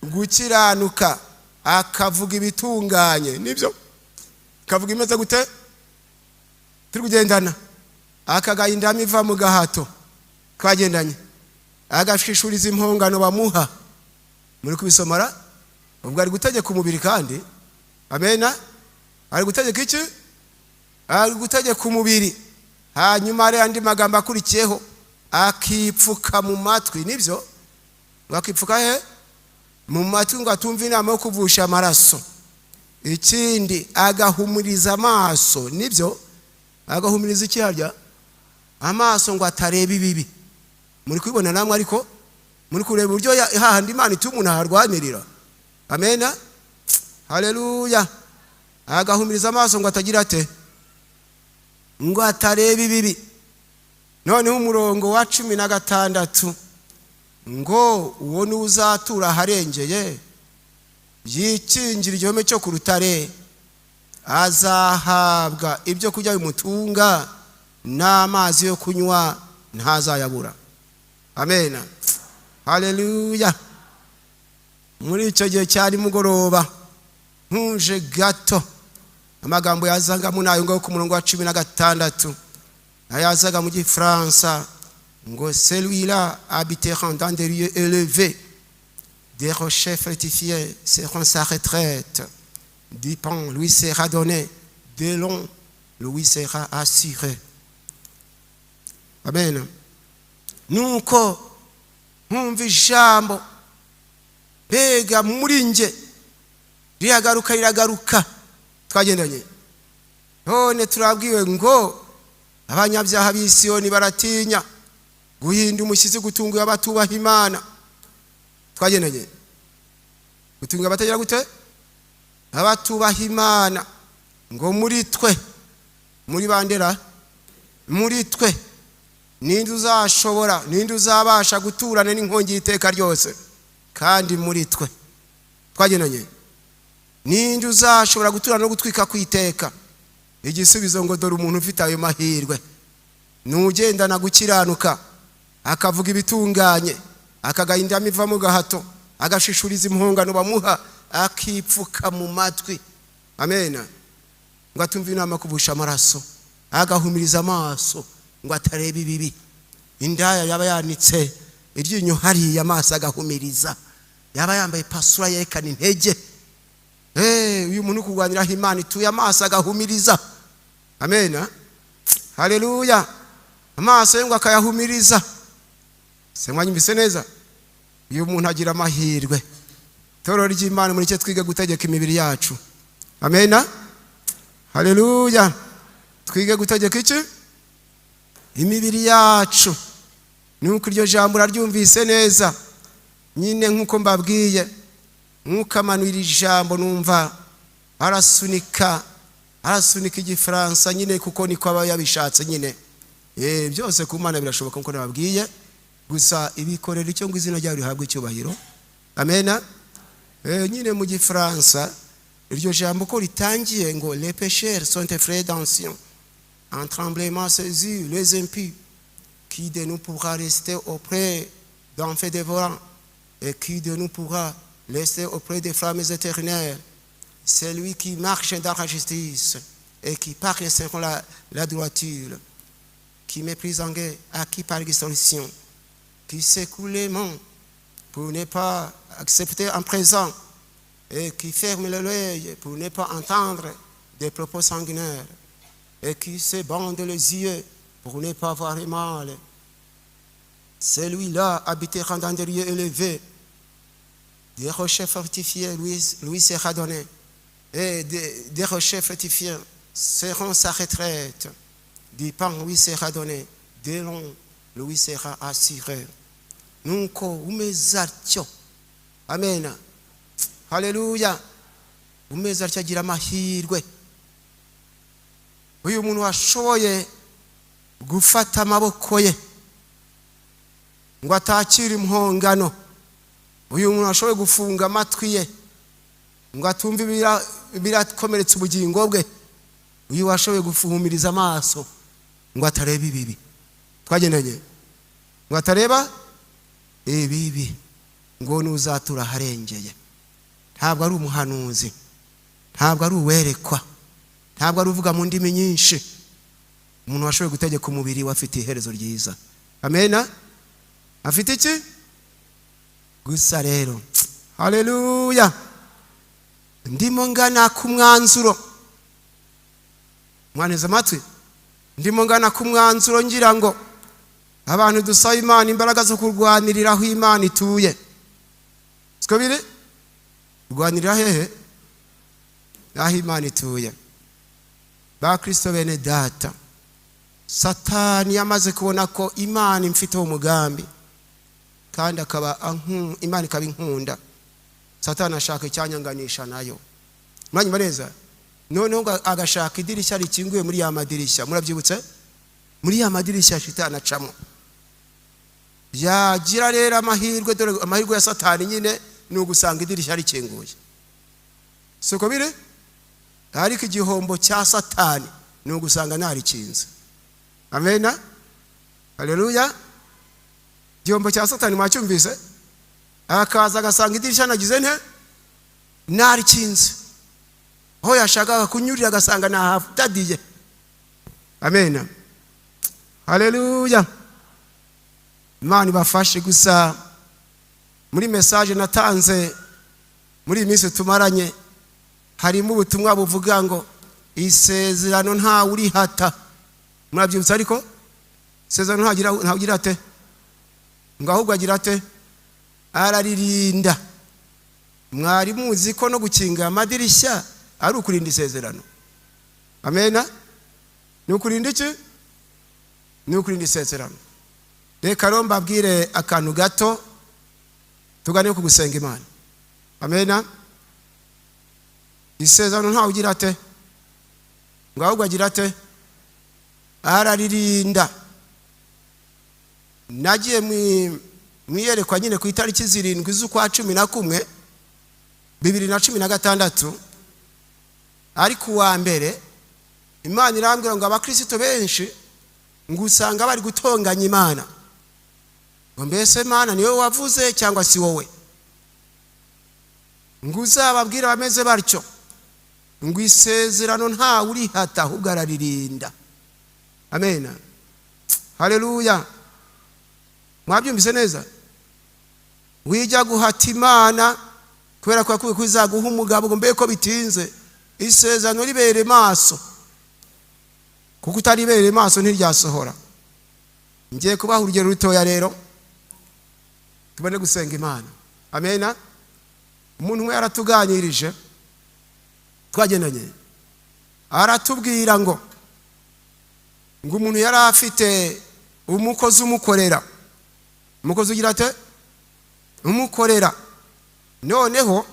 Gukiranuka. Akavuga ibitunganye. Nibyo? Kavuga imeze gute? Turi kugendana. Akagayinda miva mu gahato. Twagendanye. Agashishuriza impongano bamuha. Muri kubisomara? Ubwo ari gutegeka umubiri kandi. Amena? Ari gutegeka iki? Ari gutegeka umubiri. Hanyuma ari andi magambo akurikiyeho akipfuka mu matwi. Nibyo? Wakipfuka he? Mu matwi ngo atumva inama yo kuvusha amaraso. Ikindi agahumuriza amaso. Nibyo? Agahumuriza iki harya? Amaso ngo atareba ibibi. Muri kubibona namwe ariko muri kureba uburyo hahandi Imana ituma harwanirira. Amena. Haleluya. Agahumiriza amaso ngo atagira ate? Ngo atareba ibibi. Noneho umurongo wa 16 ngo uwo ni uzatura harengeye yikingira igihome cyo ku rutare azahabwa ibyo kurya bimutunga n'amazi yo kunywa ntazayabura. Amen. Haleluya. Muri icyo gihe cyari mugoroba nkuje gato amagambo yazaga mu nayo ngo ku murongo wa 16 ayazaga mu gifaransa ngo celui-là habitera dans des lieux élevés, des rochers fortifiés seront sa retraite, du pain lui sera donné, de l'eau lui sera assuré. Amen. Nuko nkumva ijambo mbega muri nje riragaruka twagendanye none turabwiwe ngo abanyabyaha b'Isiyoni baratinya guhinda umushyitsi gutunguye abatubaha Imana. Twagendanye gutunguye abatagira gute abatubaha Imana ngo muri twe muri bandera muri twe ninde uzashobora ninde uzabasha guturana n'inkongi y'iteka ryose kandi muri twe. Twagendanye ninde uzashobora guturana no gutwika kwiteka. Igisubizo ngo dore umuntu ufite ayo mahirwe nugendana gukiranuka akavuga ibitunganye akagahinda miva mu gahato agashishuriza impongano bamuha akipfuka mu matwi. Amen. Ngo atumva inama kubusha amaraso agahumiriza amaso ngo atareba ibibi. Indaya yaba yanitse iryinyo hari amaso agahumiriza yaba yambaye pasura yerekana intege. Uyu muntu kurwanira Imana ituye amaso agahumiriza. Amen. Haleluya. Amaso ngo akayahumiriza. Semwanyumvise neza. Uyu muntu agira amahirwe. Torero ry'Imana muri cyo twige gutegeka imibiri yacu. Amen. Haleluya. Twige gutegeka iki? Imibiri yacu. Nuko iryo jambo raryumvise neza. Nyine nkuko mbabwiye nkukamanura ijambo numva arasunika igifaransa nyine kuko niko aba yabishatse nyine. Byose ku Mana birashoboka nkuko nababwiye gusa ibikorera icyo ngo izina ryawe rihabwe icyubahiro. Amen. Nyine mu gifaransa iryo jambo ko ritangiye ngo les pécheurs sont effrayés d'anciens, en tremblement saisis les impies, qui de nous pourra rester auprès d'un feu dévorant, et qui de nous pourra rester auprès des flammes éternelles. Celui qui marche dans la justice et qui parle selon la droiture, qui méprise en guerre, à qui par l'extorsion, qui secoue les mains pour ne pas accepter en présent, et qui ferme l'œil pour ne pas entendre des propos sanguinaires, et qui se bande les yeux pour ne pas voir le mal. Celui-là habitera dans des lieux élevés, des rochers fortifiés lui sera donné, et des rochers fortifiés seront sa retraite. Du pain lui sera donné, de l'eau lui sera assuré. Nuko umeze atyo. Amen. Haleluya. Umeze atyo agira amahirwe. Uyu muntu washoboye gufata amaboko ye ngo atakire impongano. Uyu muntu washoboye gufunga amatwi ye ngo atumve birakomeretsa ubugingo bwe. Uyu washoboye gufumiriza amaso ngo atareba ibibi. Twagendanye ngo atareba ibibi ngo nuzatura harengeye. Ntabwo ari umuhanuzi, ntabwo ari uwerekwa, ntabwo ari uvuga mu ndimi nyinshi. Umuntu washoboye gutegeka umubiri wafite iherezo ryiza. Amen. Afite iki? Gusa rero haleluya ndimo ngana ku mwanzuro. Mwaneze amatwi. Ndimo ngana ku mwanzuro ngira ngo abantu dusaba Imana imbaraga zo kurwanirira aho Imana ituye. Siko biri? Kurwanirira hehe? Aho Imana ituye. Ba Kristo bene data. Satani yamaze kubona ko Imana imfite umugambi kandi akaba Imana ikaba inkunda. Satani ashaka icyanyanganisha nayo. Mwanyuma neza. Noneho agashaka idirishya rikinguye muri ya madirishya. Murabyibutse? Muri ya madirishya shitani acamo. Yagira rero amahirwe, dore amahirwe ya Satani nyine ni ugusanga idirishya rikinguye. Siko bire? Ariko igihombo cya Satani ni ugusanga ntarikinze. Amena. Haleluya. Igihombo cya Satani mwacyumvise, akaza agasanga idirishya nagize nte narikinze, aho yashakaga kunyurira agasanga nahafutadiye. Amena. Haleluya. Imana ibafashe. Gusa muri message natanze muri iminsi tumaranye harimo ubutumwa buvuga ngo isezerano nta uri hata. Murabyumva ariko isezerano nta ugira ate, ngo ahubwo agira ate, araririnda. Mwari muzi ko no gukinga amadirishya ari ukurinda isezerano. Amena. Ni ukurinda iki? Ni ukurinda isezerano. Reka rero mbabwire akantu gato tugane ku gusenga Imana. Amena. Isezerano nta ugira ate, ngo ahubwo agira ate, araririnda. Nagiye mwiyerekwa nyine ku itariki 7 z'ukwa 11 2016, ariko wa mbere Imana irambwira ngo abakristo benshi ngo usanga bari gutonganya Imana, ngo mbese Imana niwe wavuze cyangwa si wowe, ngo uzababwira bameze batyo ngo isezerano nta uri hata ahubwo araririnda. Amena. Haleluya. Mwabyumvise neza? Wijya guhata Imana kubera ko kuzaguha umugabo ngo mbe ko bitinze, isezerano libere maso, kuko utaribere maso ntiryasohora. Ngiye kubaha urugero rutoya rero tubone gusenga Imana. Amena. Umuntu umwe yaratuganirije twagendanye, aratubwira ngo umuntu yari afite umukozi umukorera. Umukozi ugira ate? Umukorera. Noneho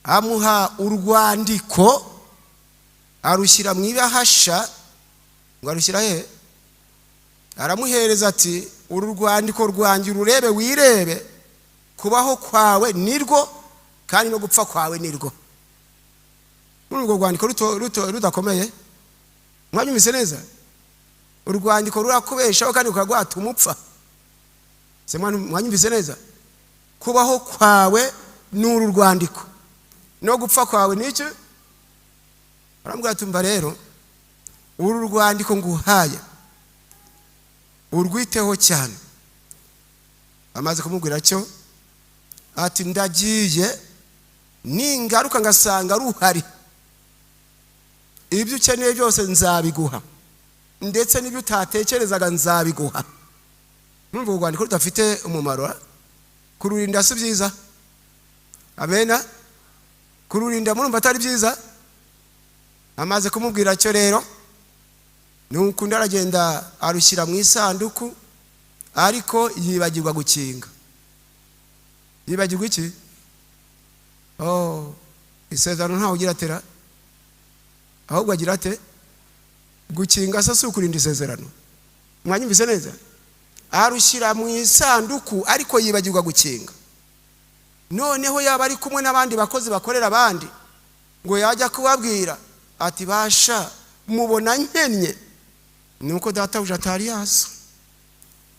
amuha urwandiko arushyira mu ibahasha, ngo arushyira he, aramuhereza ati uru rwandiko rwanjye ururebe wirebe, kubaho kwawe nirwo kandi no gupfa kwawe nirwo. Urwo rwandiko rudakomeye. Mwanyumvise neza? Urwandiko rurakubeshaho kandi ukagwata umupfa. Mwanyumvise neza? Kubaho kwawe n'uru rwandiko no gupfa kwawe n'iki? Arambwira ati mba rero uru rwandiko nguhaye urwiteho cyane. Amaze kumubwira cyo ati ndagiye ningaruka ngasanga ruhari, ibyo ukeneye byose nzabiguha, ndetse n'ibyo utatekerezaga nzabiguha. Numva urwandiko rudafite umumaro, kururinda si byiza. Amena. Kururinda murumva atari byiza. Amaze kumubwira cyo rero nuko ndaragenda arushyira mu isanduku, ariko yibagirwa gukinga. Yibagirwa iki? Isezerano nta ugira atera, ahubwo agira ate, gukinga se ukurinda isezerano. Mwanyumvise neza? Arushyira mu isanduku ariko yibagirwa gukinga. Noneho yaba ari kumwe n'abandi bakozi bakorera abandi, ngo yajya kubabwira ati basha mubona nkennye, nuko databuja atari yaza.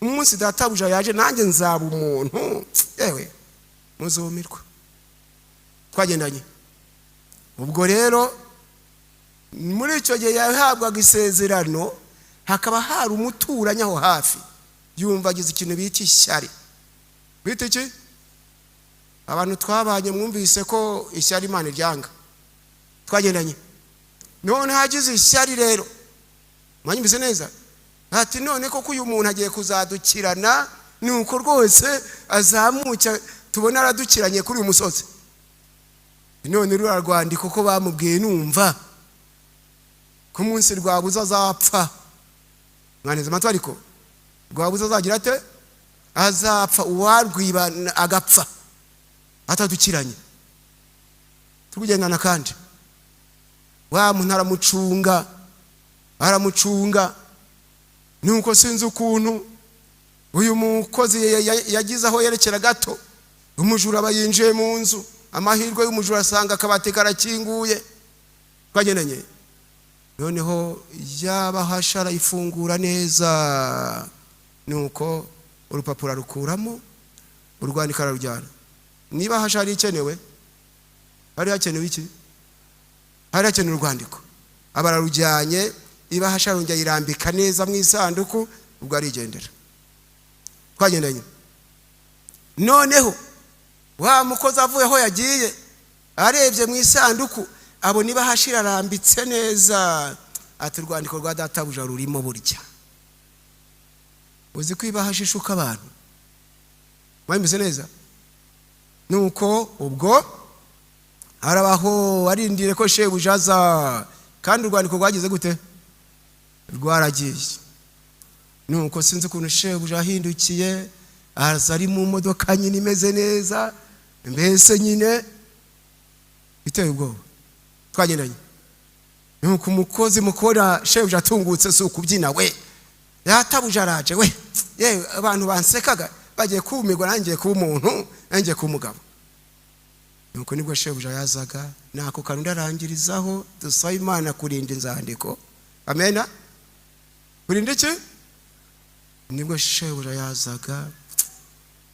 Umunsi databuja yaje nanjye nzaba umuntu, yewe muzumirwa. Twagendanye. Ubwo rero muri icyo gihe yahabwaga isezerano, hakaba hari umuturanye aho hafi, yumva agize ikintu bita ishyari. Bita iki? Abantu twabanye mwumvise ko ishyari Imana iryanga. Twagendanye. None hagize ishyari rero, mwanyumvise neza? Ati none koko uyu muntu agiye kuzadukirana, nuko rwose azamuka tubona aradukiranye kuri uyu musozi. None rura rwandiko ko bamubwiye numva ku munsi rwabuza azapfa. Mwaneze amatwi ariko rwabuza azagira ate, azapfa, uwarwiba agapfa atadukiranye. Tukugendana kandi wa muntu aramucunga nuko sinzi ukuntu uyu mukozi yagize aho yerekera gato, umujura bayinjiye mu nzu, amahirwe y'umujura asanga akabati karakinguye. Twagendanye. noneho yabahasha arayifungura neza, nuko urupapuro rukuramo, urwandiko ararujyana. Niba hasha ari ikenewe, hari hakenewe iki? Hari hakenewe urwandiko. Abararujyanye, iba hasha rongera irambika neza mu isanduku, ubwo arigendera. Twagendanye. Noneho wa mukozi avuye aho yagiye, arebye mu isanduku, abo niba hashira arambitse neza, ati urwandiko rwa databuja rurimo burya. Uzi ko iba hashishuka abantu? Mwayimeze neza? Nuko ubwo arabaho arindire ko shebuja aza, kandi urwandiko rwagize gute? Rwaragiye. Nuko sinzi ukuntu shebuja ahindukiye, aza ari mu modoka nyine imeze neza, mbese nyine biteye ubwoba. Twagendanye. Nuko umukozi mukora shebuja atungutse si ukubyina we, databuja araje we, yewe abantu bansekaga bagiye kumirwa, nangiye kuba umuntu, nangiye kuba umugabo. Nuko nibwo shebuja yazaga, nako kantu ndarangirizaho, dusaba Imana kurinda inzandiko. Amena? Kurinda iki? Nibwo shebuja yazaga,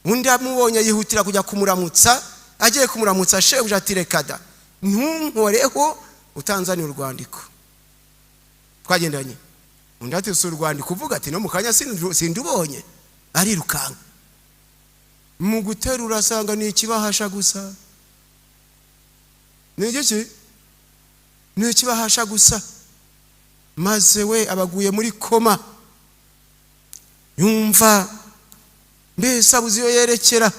undi amubonye yihutira kujya kumuramutsa, agiye kumuramutsa shebuja ati rekada, ntunkoreho utanzaniye urwandiko. Twagendanye. Undi ati si urwandiko, uvuga ati no mukanya sindubonye, arirukanka. Mu guterura asanga ni ikibahasha gusa. Ni iki? Ni ikibahasha gusa. Maze we abaguye muri koma, yumva mbese abuze iyo yerekera.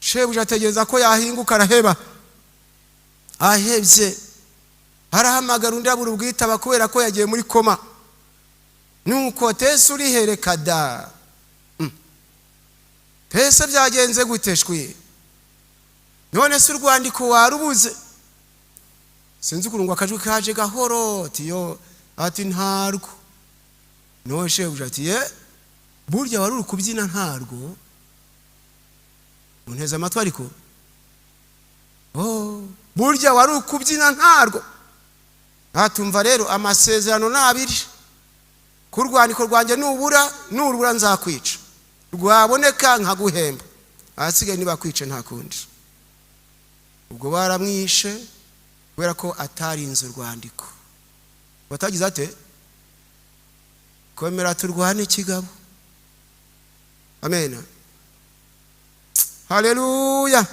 Shebuja ategereza ko yahinguka, araheba. Ahebye arahamagara undi abura ubwitaba kubera ko yagiye muri koma. Nuko tese uriherekada, tese byagenze guteshwe, none se urwandiko warubuze? Sinzi kurungwa akajwi kaje gahoro, tiyo ati ntarwo. No shebuja ati ye, burya wari uri kubyina ntarwo? Unteze amatwi ariko? Burya wari uri kubyina ntarwo? Atumva rero amasezerano nabiri, ku rwandiko rwanjye nurubura nzakwica, rwaboneka nkaguhemba, ahasigaye niba kwica nta kundi. Ubwo baramwishe kubera ko atarinze urwandiko. Batagize ate? Komera turwane kigabo. Amen. Haleluya.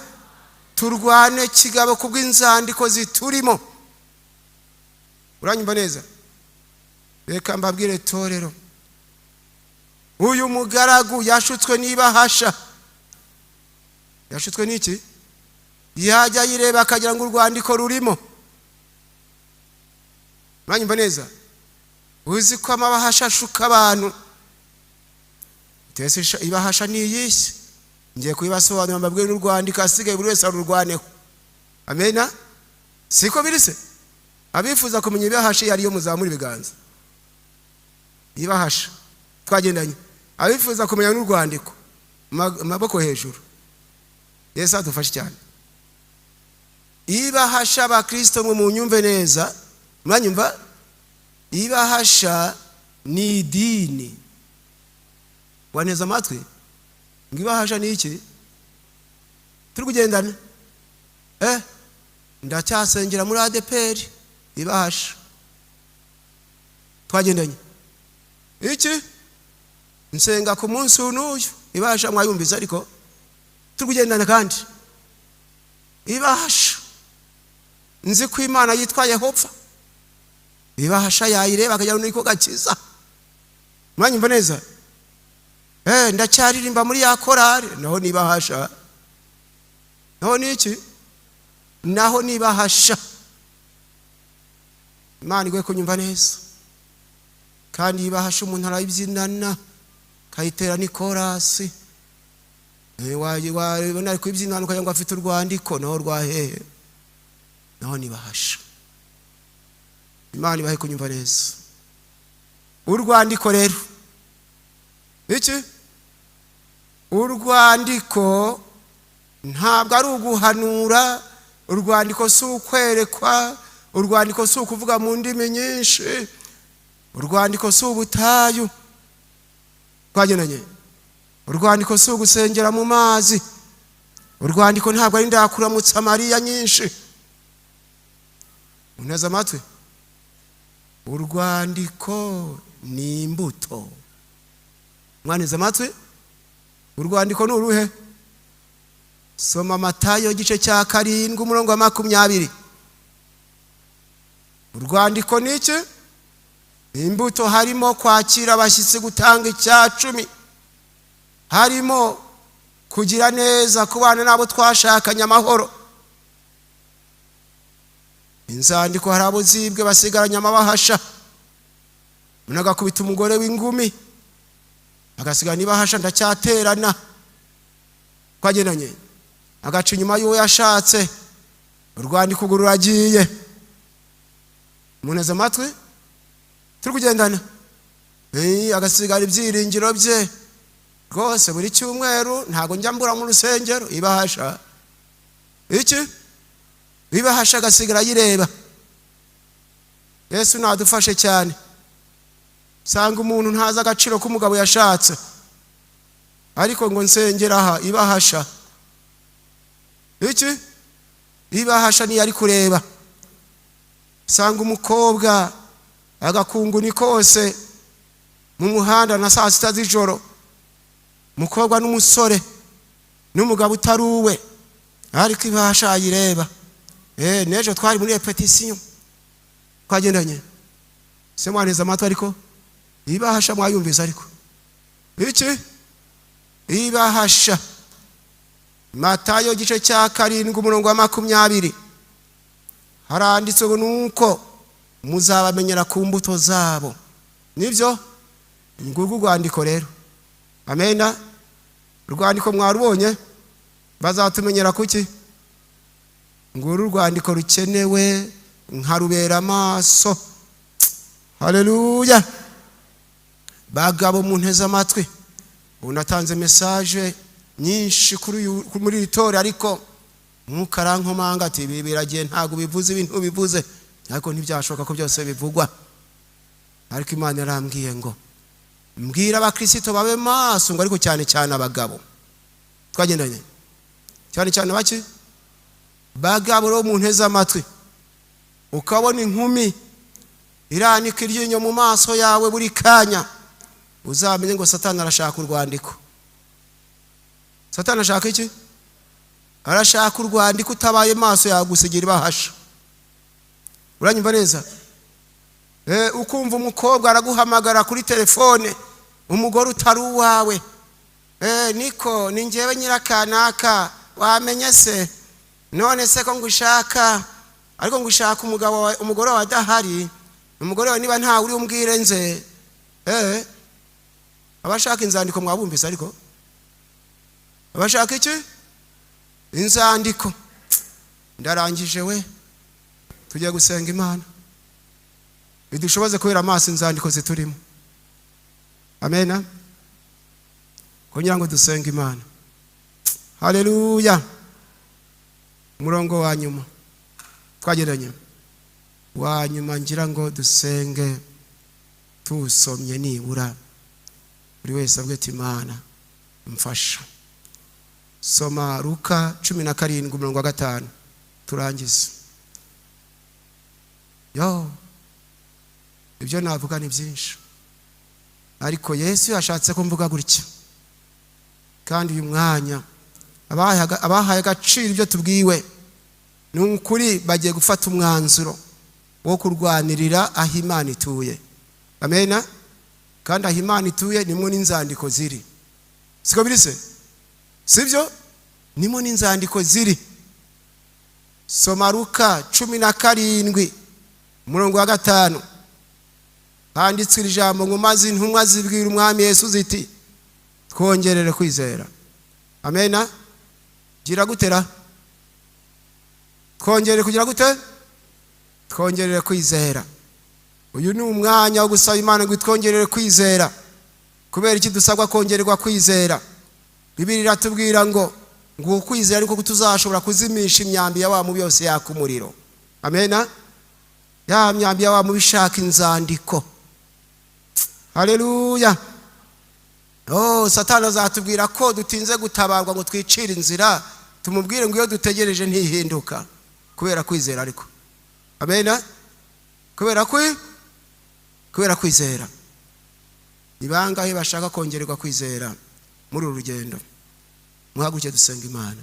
Turwane kigabo kubw'inzandiko ziturimo. Uranyumva neza? Reka mbabwire torero, uyu mugaragu yashutswe n'ibahasha. Yashutswe n'iki? Yajya yireba akagira ngo urwandiko rurimo. Uranyumva neza? Uzi ko amabahasha ashuka abantu. Tese ibahasha ni iyisi, ngiye kubibasobanura mbabwire n'urwandiko, asigaye buri wese arurwaneho. Amena? Siko birise? Abifuza kumenya ibahasha yariyo muzamura ibiganza. Ibahasha. Twagendanye. Abifuza kumenya n'urwandiko, maboko hejuru. Yesu adufashe cyane. Ibahasha abakristo mu nyumve neza, mwanyumva? Ibahasha ni idini. Waneza amatwi? Ibahasha ni iki? Turi kugendana? Ndacyasengera muri ADPR. Ibahasha. Twagendanye. Iki? Nsenga ku munsi unuyu. Ibahasha mwayumviza ariko turi kugendana kandi. Ibahasha. Nzi ko Imana yitwa Yehova. Ibahasha yayireba akajya niko gakiza. Mwanyumva neza? Ndacyaririmba muri ya korari, naho nibahasha. Naho ni iki? Naho nibahasha. Imana igwe kunyumva neza. Kandi ibahasha umuntu arayibyinana, kayitera ni korasi. Wabona ari kuyibyinana ukajya ngo afite urwandiko, naho rwahehe. Naho nibahasha. Imana ibahe kunyumva neza. Urwandiko rero iki? Urwandiko ntabwo ari uguhanura, urwandiko si ukwerekwa, urwandiko si ukuvuga mu ndimi nyinshi, urwandiko si ubutayu, twagenanye, urwandiko si ugusengera mu mazi, urwandiko ntabwo ari ndakuramutsa Mariya nyinshi. Uneza amatwi, urwandiko ni imbuto. Mwaneze amatwi, urwandiko ni uruhe? Soma Matayo igice cya 7 umurongo wa 20. Urwandiko ni iki? Imbuto harimo kwakira abashyitsi, gutanga icya-10, harimo kugira neza, kubana nabo twashakanye amahoro. Inzandiko hari abo zibwe basigaranye amabahasha, munagakubita umugore w'ingumi agasigana ibahasha ndacyaterana, kwagenanye agaca inyuma y'uwo yashatse, urwandiko ruragiye. Muneze amatwi, turi kugendana, agasigara ibyiringiro bye rwose. Buri cyumweru ntago njya mbura mu rusengero ibahasha, iki ibahasha agasigara yireba. Yesu nadufashe cyane. Sanga umuntu ntaza agaciro k'umugabo yashatse, ariko ngo nsengera aha ibahasha, iki ibahasha ni yari kureba. Sanga umukobwa agakunguni kose mu muhanda na saa 6 z'ijoro, mukobwa n'umusore n'umugabo utaruwe, ariko ibahasha yireba. Nejo twari muri repetition, twagendanye, se mwaneza amatwi, ariko ibahasha mwayumvise, ariko iki ibahasha. Matayo igice cya 7 umurongo wa 20, haranditse ngo nuko muzabamenyera ku mbuto zabo. Nibyo ngurwo urwandiko rero, amena. Urwandiko mwarubonye, bazatumenyera kuki? Nguru urwandiko rukenewe nkarubera amaso. Haleluya. Bagabo munteze amatwi, unatanze message nyinshi muri itore, ariko mukarankomanga ati ibi biragiye ntago bivuze ibintu bivuze, ariko ntibyashoka ko byose bivugwa. Ariko Imana yarambwiye ngo mbwira abakristo babe maso, ngo ariko cyane cyane abagabo. Twagendanye cyane cyane baki bagabo ro munteze amatwi, ukabona inkumi iranika iryinyo mu maso yawe buri kanya, uzamenye ngo Satani arashaka urwandiko. Satani ashaka iki? Arashaka urwandiko. Utabaye maso yagusigira ibahasha. Uranyumva neza? Ukumva umukobwa araguhamagara kuri telefone, umugore utari uwawe, niko ni njyewe nyirakanaka, wamenye se? None se ko ngushaka, ariko ngushaka umugore wa dahari, umugore wa niba nta uri umbwire nze. Abashaka inzandiko mwabumvise, ariko abashaka iki? Inzandiko. Ndarangije we, tugiye gusenga Imana bidushoboze kubera amaso inzandiko ziturimo. Amena. Kugira ngo dusenga Imana. Haleluya. Murongo wa nyuma twageranye, wa nyuma ngira ngo dusenge tusomye nibura buri wese abwe ati Imana mfasha. Soma Luka 17 umurongo wa 5 turangize. Ibyo navuga ni byinshi, ariko Yesu yashatse ko mvuga gutya, kandi uyu mwanya abahaye agaciro ibyo tubwiwe n'ukuri bagiye gufata umwanzuro wo kurwanirira aho Imana ituye. Amena. Kandi aho Imana ituye nimwo n'inzandiko ziri, siko birise? Sibyo? Nimwo n'inzandiko ziri. Soma Luka 17 umurongo wa 5, handitswe ijambo ngo maze intumwa zibwira umwami Yesu ziti twongerere kwizera. Amena. Gira gutera? Twongerere kugira gute? Twongerere kwizera. Uyu ni umwanya wo gusaba Imana ngo twongerere kwizera. Kubera iki dusabwa kongererwa kwizera? Bibiliya iratubwira ngo ukwizera ariko tuzashobora kuzimisha imyambi ya wa mu byose yaka umuriro. Amena. ya myambi ya wa mubishaka inzandiko. Haleluya. Satani azatubwira ko dutinze gutabarwa ngo twicire inzira, tumubwire ngo iyo dutegereje ntihinduka, kubera kwizera ariko. Amen. Kubera kwizera. Ibanga he bashaka kongererwa kwizera muri uru rugendo. Muhaguruke dusenga Imana.